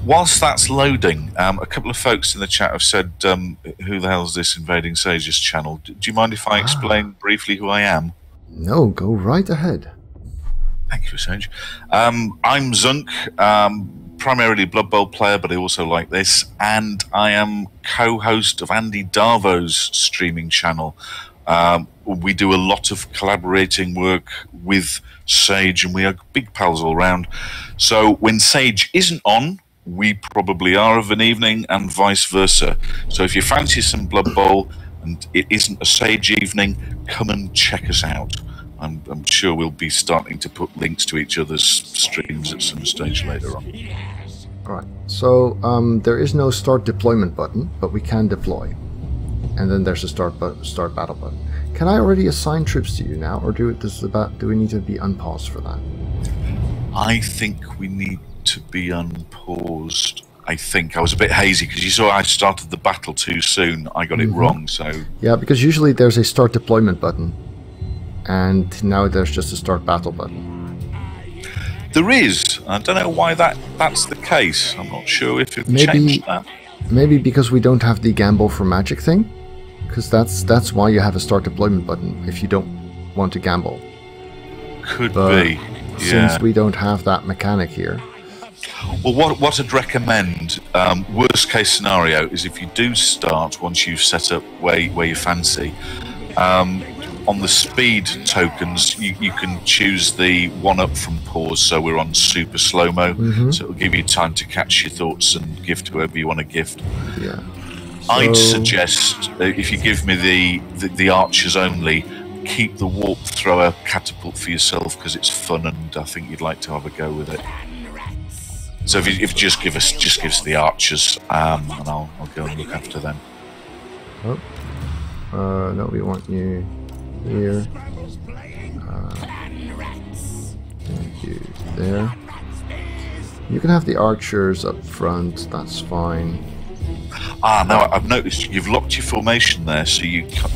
Whilst that's loading, a couple of folks in the chat have said, who the hell's this Invading Sages channel? Do you mind if I explain briefly who I am? No, go right ahead. Thank you, Sage. I'm Zunk, primarily Blood Bowl player, but I also like this, and I am co-host of Andy Darvo's streaming channel. We do a lot of collaborating work with Sage, and we are big pals all round. So when Sage isn't on, we probably are of an evening, and vice versa. So if you fancy some Blood Bowl and it isn't a Sage evening, come and check us out. I'm sure we'll be starting to put links to each other's streams at some stage later on. Alright, so there is no start deployment button, but we can deploy. And then there's a start battle button. Can I already assign troops to you now, or do we need to be unpaused for that? I think we need to be unpaused. I think I was a bit hazy because you saw I started the battle too soon. I got it wrong, so... Yeah, because usually there's a start deployment button. And now there's just a start battle button. There is. I don't know why that's the case. I'm not sure if it changed that. Maybe because we don't have the gamble for magic thing. Because that's why you have a start deployment button, if you don't want to gamble. Could be. Yeah. Since we don't have that mechanic here. Well, what I'd recommend, worst case scenario, is if you do start once you've set up where you fancy, on the speed tokens, you can choose the one up from pause, so we're on super slow-mo, so it'll give you time to catch your thoughts and gift whoever you want to gift. Yeah. I'd suggest, if you give me the archers only, keep the warp thrower catapult for yourself, because it's fun and I think you'd like to have a go with it. So if you just give us the archers, and I'll go and look after them. Oh. No, we want you here. Thank you there. You can have the archers up front, that's fine. No, I've noticed you've locked your formation there, so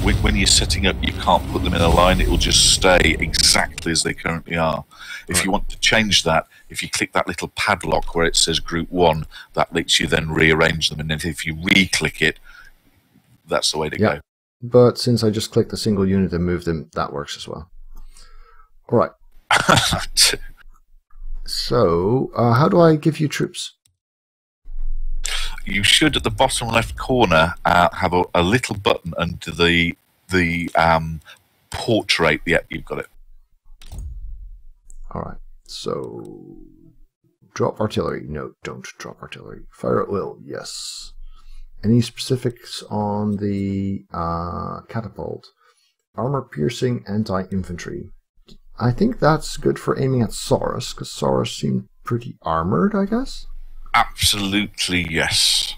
when you're setting up, you can't put them in a line. It will just stay exactly as they currently are. If you want to change that, if you click that little padlock where it says Group 1, that lets you then rearrange them, and then if you re-click it, that's the way to go. But since I just clicked a single unit and moved them, that works as well. All right. So, how do I give you troops? You should, at the bottom left corner, have a little button under the portrait. Yeah, you've got it. All right. So, drop artillery. No, don't drop artillery. Fire at will. Yes. Any specifics on the catapult? Armor piercing, anti-infantry. I think that's good for aiming at Saurus, because Saurus seemed pretty armored, I guess? Absolutely, yes.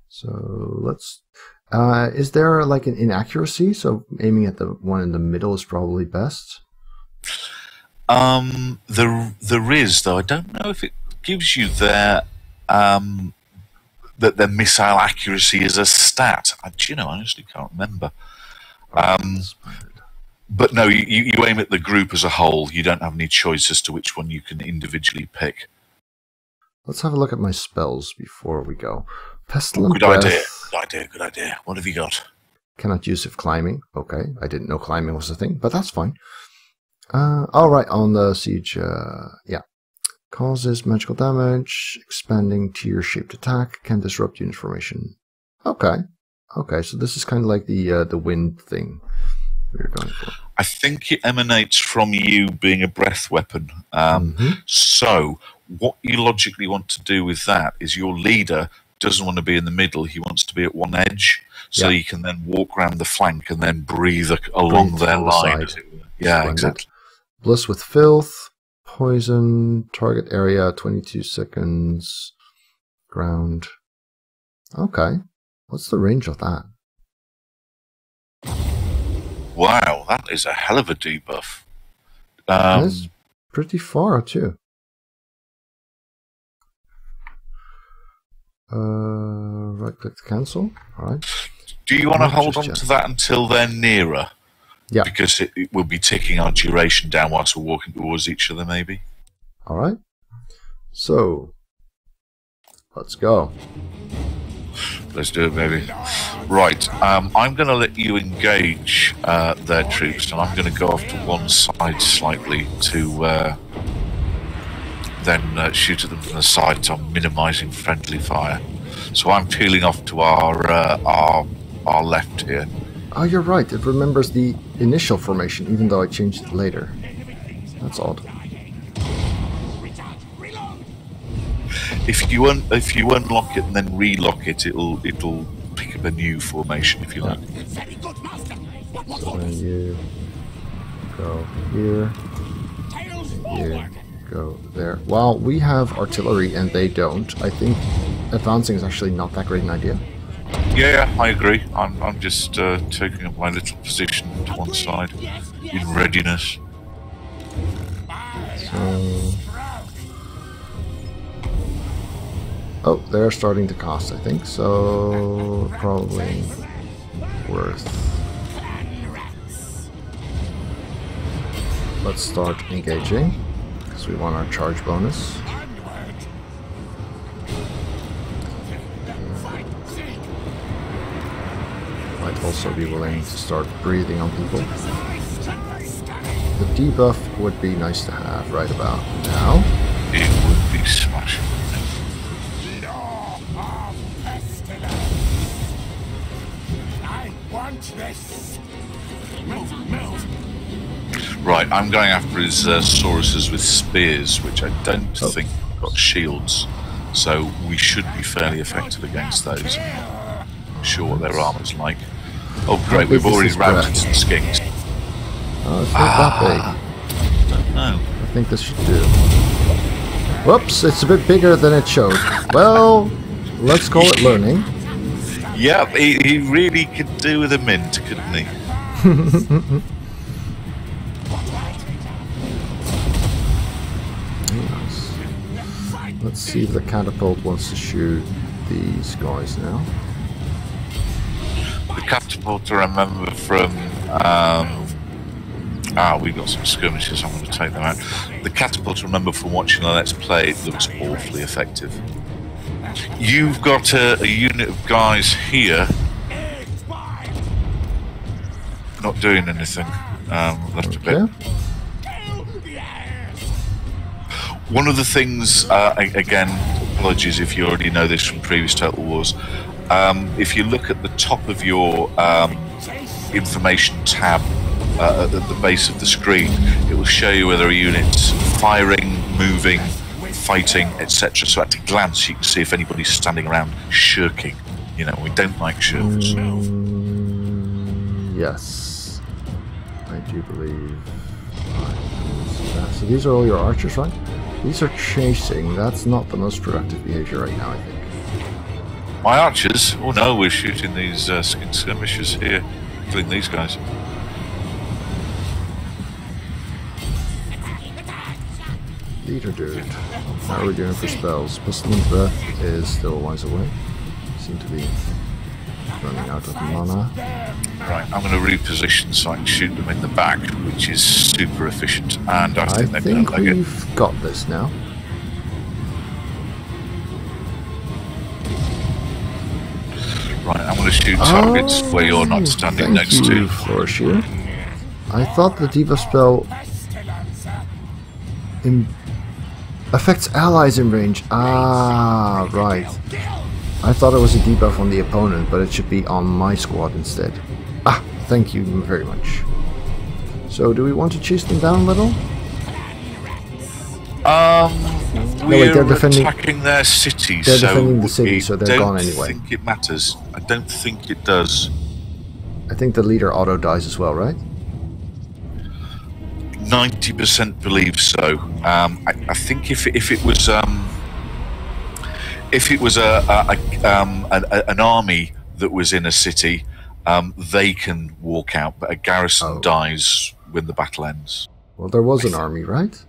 So let's... is there like an inaccuracy? So aiming at the one in the middle is probably best? There is, though. I don't know if it gives you their missile accuracy as a stat. I honestly can't remember. But no, you aim at the group as a whole. You don't have any choice as to which one you can individually pick. Let's have a look at my spells before we go. Pestilent Good Breath. Good idea. What have you got? Cannot use if climbing. Okay, I didn't know climbing was a thing, but that's fine. All right, on the siege, yeah. Causes magical damage, expanding tier-shaped attack, can disrupt unit formation. Okay, so this is kind of like the wind thing we were going for. I think it emanates from you being a breath weapon. So what you logically want to do with that is your leader doesn't want to be in the middle, he wants to be at one edge, so you can then walk around the flank and then breathe along their line. Yeah, Splendid. exactly. Bliss with Filth, poison, target area, 22 seconds, ground. Okay, what's the range of that? Wow, that is a hell of a debuff. That's pretty far, too. Right-click to cancel. All right. Do you want to hold on to that until they're nearer? Yeah. Because it will be ticking our duration down whilst we're walking towards each other, maybe. All right. So, let's go. Let's do it, baby. Right. I'm going to let you engage their troops, and I'm going to go off to one side slightly to then shoot at them from the side. So I'm minimising friendly fire. So I'm peeling off to our left here. Oh, you're right. It remembers the initial formation, even though I changed it later. That's odd. If you unlock it and then relock it, it'll pick up a new formation if you like. So then you go here, and you go there. Well, we have artillery and they don't. I think advancing is actually not that great an idea. Yeah, I agree. I'm just taking up my little position to one side in readiness. So, oh, they're starting to cast, I think. So probably worth. Let's start engaging because we want our charge bonus. Might also be willing to start breathing on people. The debuff would be nice to have right about now. It would be smashing. I want this. Right, I'm going after his Sauruses with spears, which I don't think got shields. So we should be fairly effective against those. I'm not sure what their armor's like. Oh great, we've already routed some skinks. Oh, it's not that big. No. I think this should do. Whoops, it's a bit bigger than it showed. Well, let's call it learning. Yeah, he really could do with a mint, couldn't he? Yes. Let's see if the catapult wants to shoot these guys now. The catapult, I remember from... we got some skirmishes, I'm going to take them out. The catapult, I remember from watching a Let's Play, it looks awfully effective. You've got a unit of guys here not doing anything. Left a bit. One of the things, again, apologies if you already know this from previous Total Wars, if you look at the top of your information tab at the base of the screen, it will show you whether a unit's firing, moving, fighting, etc. So at a glance you can see if anybody's standing around shirking. You know, we don't like shirks. Yes, I do believe. So these are all your archers, right? These are chasing. That's not the most productive behavior right now, I think. My archers? Oh no, we're shooting these skirmishers here, killing these guys. Leader dude. How are we doing for spells? Pestilent Breath is still a wise away. Seem to be running out of mana. Right, I'm going to reposition so I can shoot them in the back, which is super efficient. And I think we've got this now. Right, I'm going to shoot targets where you're not standing next to. Flourish here. I thought the debuff spell affects allies in range. Ah, right. I thought it was a debuff on the opponent, but it should be on my squad instead. Ah, thank you very much. So, do we want to chase them down a little? We're attacking their city, they're defending the city, so they're gone anyway. I don't think it matters. I don't think it does. I think the leader auto dies as well, right? 90% believe so. I think if it was an army that was in a city, they can walk out, but a garrison dies when the battle ends. Well, there was an army, right?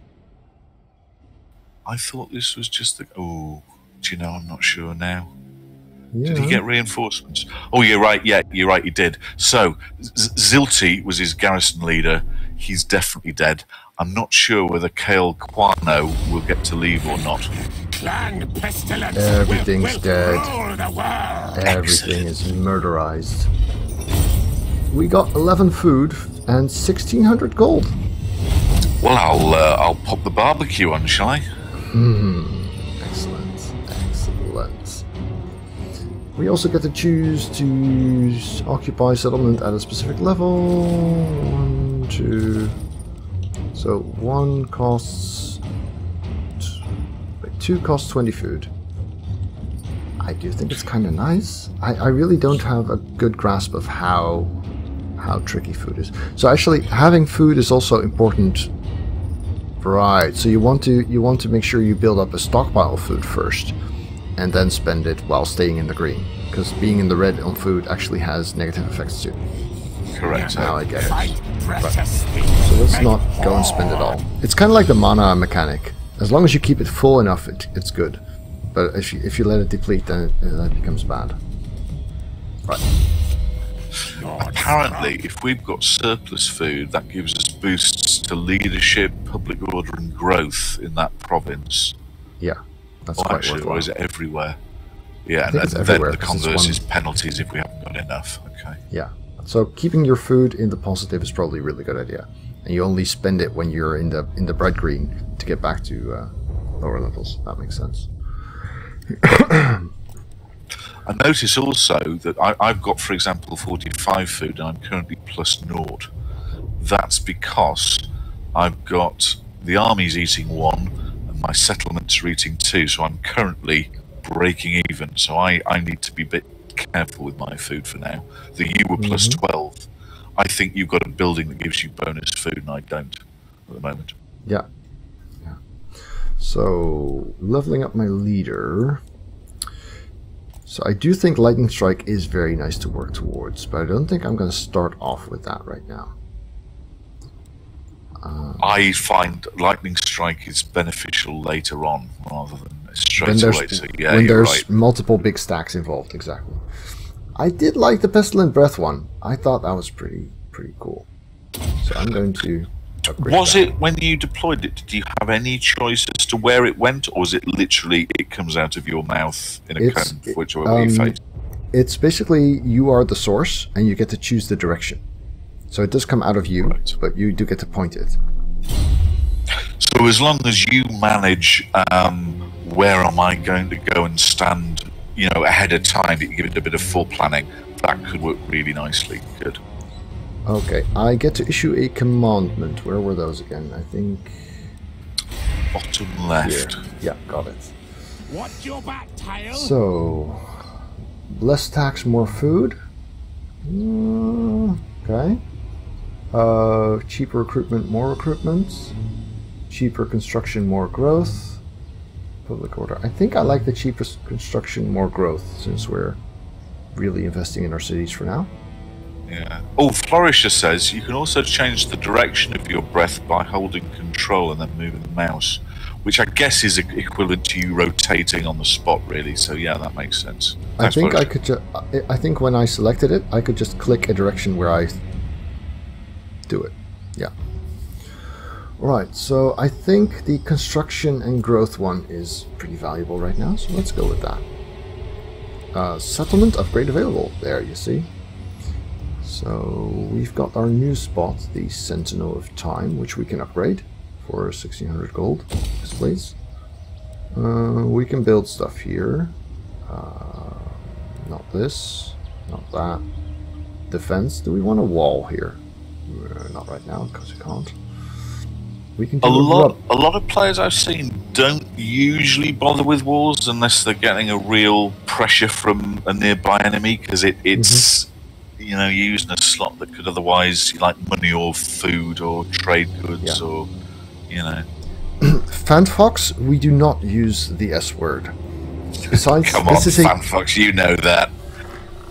I thought this was just the... Oh, do you know, I'm not sure now. Yeah. Did he get reinforcements? Oh, you're right, yeah, you're right, he did. So, Zilti was his garrison leader. He's definitely dead. I'm not sure whether Kale Quano will get to leave or not. Everything's dead. Everything is murderized. We got 11 food and 1,600 gold. Well, I'll pop the barbecue on, shall I? Excellent. Excellent. We also get to choose to occupy settlement at a specific level. 1, 2. So 1 costs... 2 costs 20 food. I do think it's kind of nice. I really don't have a good grasp of how tricky food is. So actually, having food is also important. Right. So you want to make sure you build up a stockpile of food first, and then spend it while staying in the green. Because being in the red on food actually has negative effects too. Correct. Now I get it. Right. So let's not go and spend it all. It's kind of like the mana mechanic. As long as you keep it full enough, it's good. But if you let it deplete, then that becomes bad. Right. Apparently, if we've got surplus food, that gives us boosts to leadership, public order, and growth in that province. Yeah, that's quite worthwhile. Or is it everywhere? Yeah, and then the converse is penalties if we haven't got enough. Okay. Yeah. So keeping your food in the positive is probably a really good idea, and you only spend it when you're in the bright green to get back to lower levels. That makes sense. I notice also that I've got, for example, 45 food, and I'm currently plus naught. That's because I've got the army's eating 1, and my settlements are eating 2, so I'm currently breaking even. So I need to be a bit careful with my food for now. You were plus 12. I think you've got a building that gives you bonus food, and I don't at the moment. Yeah. So, leveling up my leader. So I do think Lightning Strike is very nice to work towards, but I don't think I'm going to start off with that right now. I find Lightning Strike is beneficial later on rather than straight away. So yeah, when there's right. multiple big stacks involved, exactly. I did like the Pestilent Breath one. I thought that was pretty cool. So I'm going to upgrade Was that. it when you deployed it? Did you have any choice as to where it went, or was it literally it comes out of your mouth in a cone whichever way you face? It's basically you are the source and you get to choose the direction. So it does come out of you, Right. but you do get to point it. So as long as you manage where am I going to go and stand, ahead of time, you give it a bit of full planning, that could work really nicely. Good. Okay, I get to issue a commandment. Where were those again? I think Bottom here. left. Yeah, got it. Watch your back, tail. So, less tax, more food. Okay. Cheaper recruitment, more recruitment. Cheaper construction, more growth. Public order. I think I like the cheapest construction, more growth, since we're really investing in our cities for now. Yeah. Oh, Flourisher says you can also change the direction of your breath by holding control and then moving the mouse, which I guess is equivalent to you rotating on the spot, really. So yeah, that makes sense. I think I could. I think when I selected it, I could just click a direction where I do it. Yeah. Right. So I think the construction and growth one is pretty valuable right now. So let's go with that. Settlement upgrade available. There, you see. So we've got our new spot, the Sentinel of Time, which we can upgrade for 1600 gold. Yes, please. We can build stuff here. Not this, not that. Defense. Do we want a wall here? Not right now, because we can't. We can do a lot of players I've seen don't usually bother with walls unless they're getting a real pressure from a nearby enemy, because it's you're using a slot that could otherwise, like money or food or trade goods, or Fanfox, we do not use the S word. Besides, Come on, Fanfox, you know that.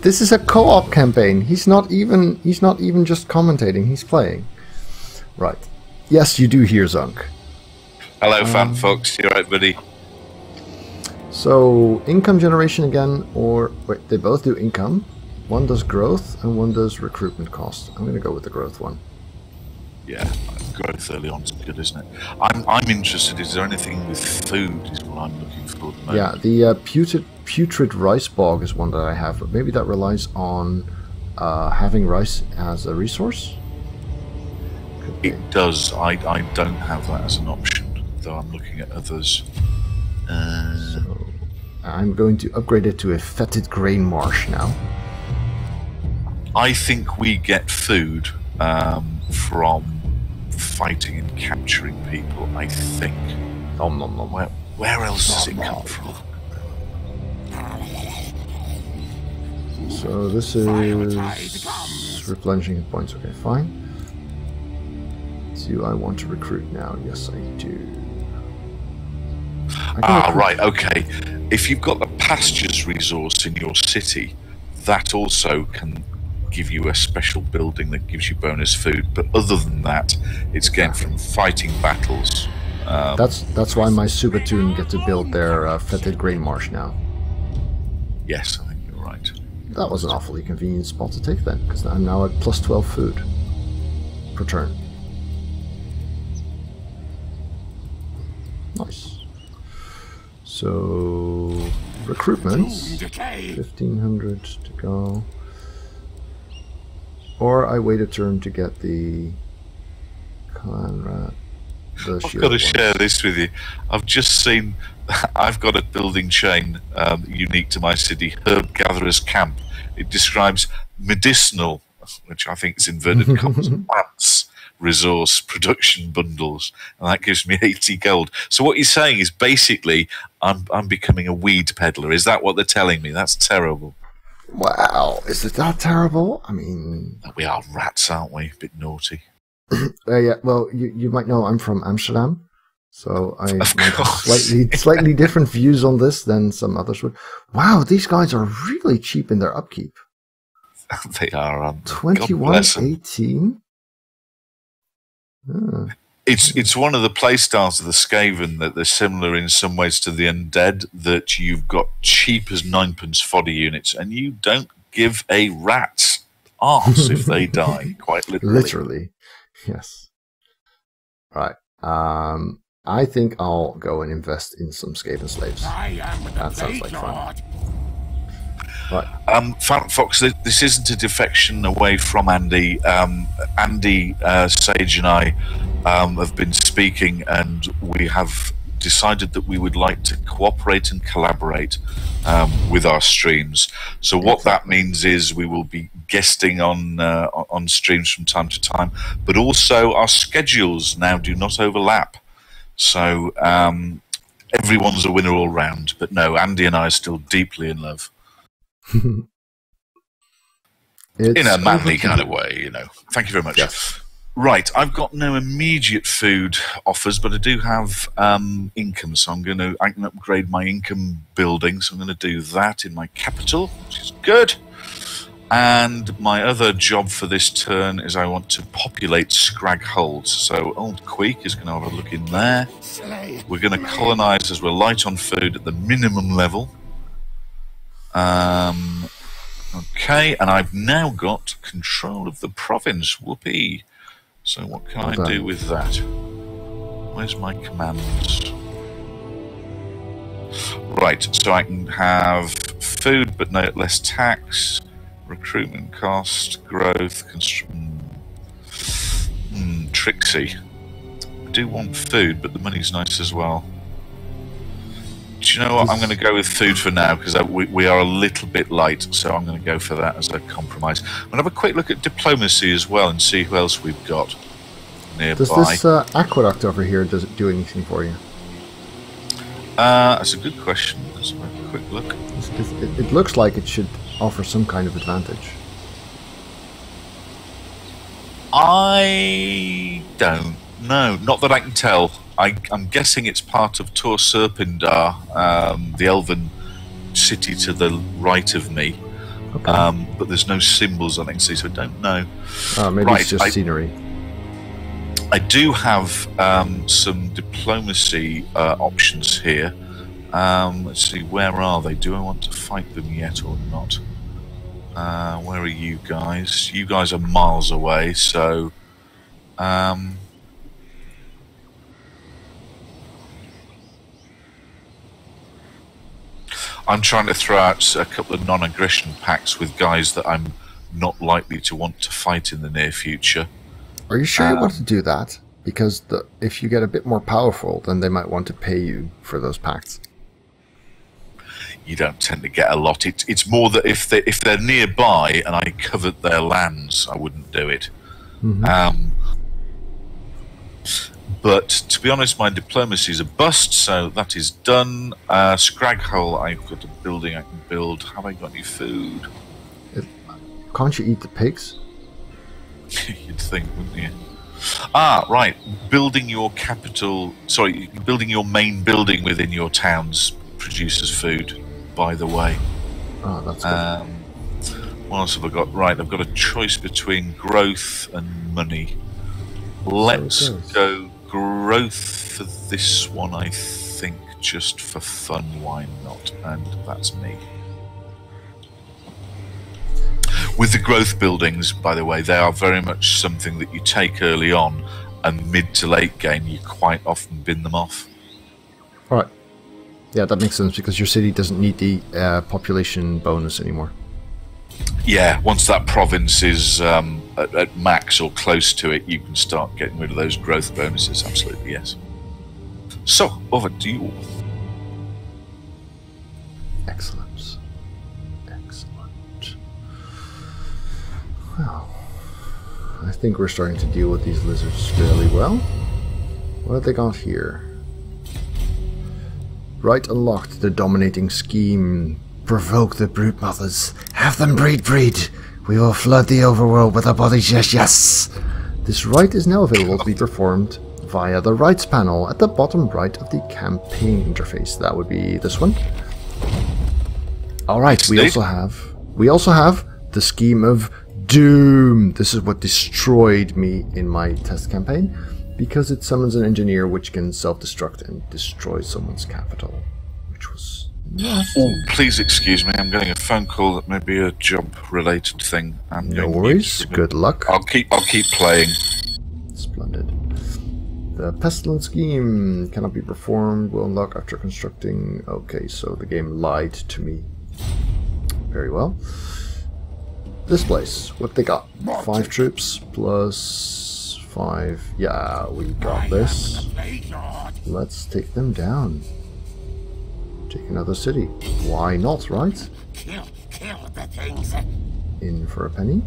This is a co-op campaign. He's not even just commentating. He's playing. Right. Yes, you do hear Zunk. Hello, Fanfox. You right, buddy? So income generation again, or wait, they both do income. One does growth and one does recruitment cost. I'm going to go with the growth one. Yeah, growth early on is good, isn't it? I'm interested. Is there anything with food? Is what I'm looking for. At the moment. Yeah, the putrid rice bog is one that I have, but maybe that relies on having rice as a resource. It does. I don't have that as an option, though I'm looking at others. So I'm going to upgrade it to a fetid grain marsh now. I think we get food from fighting and capturing people. I think. Nom nom nom. Where else does it come from? So this is replenishing hit points. Okay, fine. Do I want to recruit now? Yes, I do. Right, okay. If you've got the pastures resource in your city, that also can give you a special building that gives you bonus food. But other than that, it's gained from fighting battles. That's why my Subatoon get to build their fetid grain marsh now. Yes, I think you're right. That was an awfully convenient spot to take then, because I'm now at plus 12 food per turn. Nice. So recruitments, 1500 to go. Or I wait a turn to get the clan rat. the I've shield got to ones. share this with you. I've just seen. I've got a building chain unique to my city, Herb Gatherer's Camp. It describes medicinal, which I think is inverted commas, plants, resource production bundles, and that gives me 80 gold. So what you're saying is basically I'm becoming a weed peddler. Is that what they're telling me? That's terrible. Wow, is it that terrible? I mean, We are rats, aren't we? A bit naughty. yeah. Well, you might know I'm from Amsterdam. So I Of might have course. slightly different views on this than some others would. Wow, these guys are really cheap in their upkeep. They are, aren't they? God 21, bless 'em. 18. It's one of the playstyles of the Skaven that they're similar in some ways to the undead, that you've got cheap as ninepence fodder units, and you don't give a rat's arse if they die, quite literally. Literally, yes. Right. I think I'll go and invest in some Skaven slaves. I am the That sounds like Blade fun. Lord. Right. Phantom Fox, this isn't a defection away from Andy. Andy, Sage, and I have been speaking, and we have decided that we would like to cooperate and collaborate with our streams. So what that means is we will be guesting on streams from time to time, but also our schedules now do not overlap. So everyone's a winner all round. But no, Andy and I are still deeply in love. In a manly kind of way, you know. Thank you very much. Yes. Right, I've got no immediate food offers, but I do have income, so I can upgrade my income building, so I'm going to do that in my capital, which is good. And my other job for this turn is I want to populate Scrag Holds, so old Queek is going to have a look in there. Slay. We're going to colonise as we're light on food at the minimum level. Okay, and I've now got control of the province. Whoopee. So what can I do with that? Where's my commands? Right, so I can have food but no less tax, recruitment cost, growth, tricksy. I do want food, but the money's nice as well. Do you know what? I'm going to go with food for now because we are a little bit light, so I'm going to go for that as a compromise. I'm going to have a quick look at diplomacy as well and see who else we've got nearby. Does this aqueduct over here does it do anything for you? That's a good question. Let's have a quick look. It looks like it should offer some kind of advantage. I don't know. Not that I can tell. I'm guessing it's part of Tor Serpindar, the elven city to the right of me. Okay. But there's no symbols I can see, so I don't know. Maybe it's just scenery. I do have some diplomacy options here. Let's see, where are they? Do I want to fight them yet or not? Where are you guys? You guys are miles away, so... I'm trying to throw out a couple of non-aggression pacts with guys that I'm not likely to want to fight in the near future. Are you sure you want to do that? Because if you get a bit more powerful, then they might want to pay you for those pacts. You don't tend to get a lot. It's more that if they're nearby and I covered their lands, I wouldn't do it. Mm-hmm. But to be honest, my diplomacy is a bust, so that is done. Scrag Hole, I've got a building I can build. Have I got any food? Can't you eat the pigs? You'd think, wouldn't you? Ah, right. Building your capital... Sorry, building your main building within your towns produces food, by the way. Oh, that's good. What else have I got? Right, I've got a choice between growth and money. Let's go growth for this one, I think, just for fun, why not? And that's me. With the growth buildings, by the way, they are very much something that you take early on, and mid to late game, you quite often bin them off. All right. Yeah, that makes sense, because your city doesn't need the population bonus anymore. Yeah, once that province is at max or close to it, you can start getting rid of those growth bonuses. Absolutely, yes. So, over to you. Excellent. Excellent. Well, I think we're starting to deal with these lizards fairly well. What have they got here? Right unlocked, the dominating scheme. Provoke the brood mothers. Have them breed. We will flood the overworld with our bodies, yes. This rite is now available to be performed via the rites panel at the bottom right of the campaign interface. That would be this one. Alright, we also have the scheme of doom. This is what destroyed me in my test campaign, because it summons an engineer which can self-destruct and destroy someone's capital, which was nasty. Oh, please excuse me, I'm getting a phone call that may be a job-related thing. No worries, good luck. I'll keep playing. Splendid. The pestilence scheme cannot be performed, will unlock after constructing. Okay, so the game lied to me. Very well. This place, what they got? 5 troops plus 5. Yeah, we got this. Let's take them down. Take another city. Why not, right? Kill the things. In for a penny.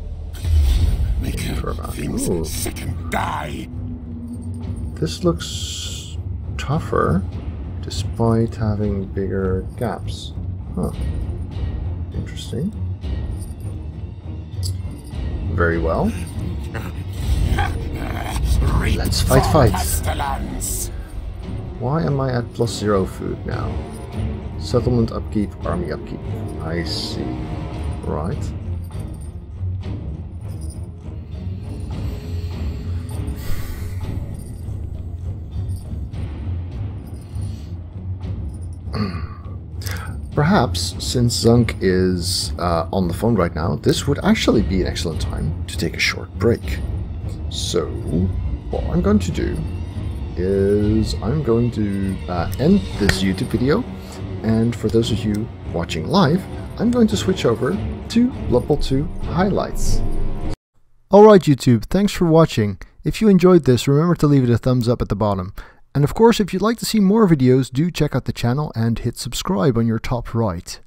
In for a things Ooh. sick and die. This looks tougher, despite having bigger gaps. Huh. Interesting. Very well. Let's fight. Why am I at +0 food now? Settlement upkeep, army upkeep. I see. Right. Perhaps, since Zunk is on the phone right now, this would actually be an excellent time to take a short break. So, what I'm going to do is I'm going to end this YouTube video, and for those of you watching live, I'm going to switch over to Blood Bowl 2 highlights. Alright YouTube, thanks for watching. If you enjoyed this, remember to leave it a thumbs up at the bottom. And of course, if you'd like to see more videos, do check out the channel and hit subscribe on your top right.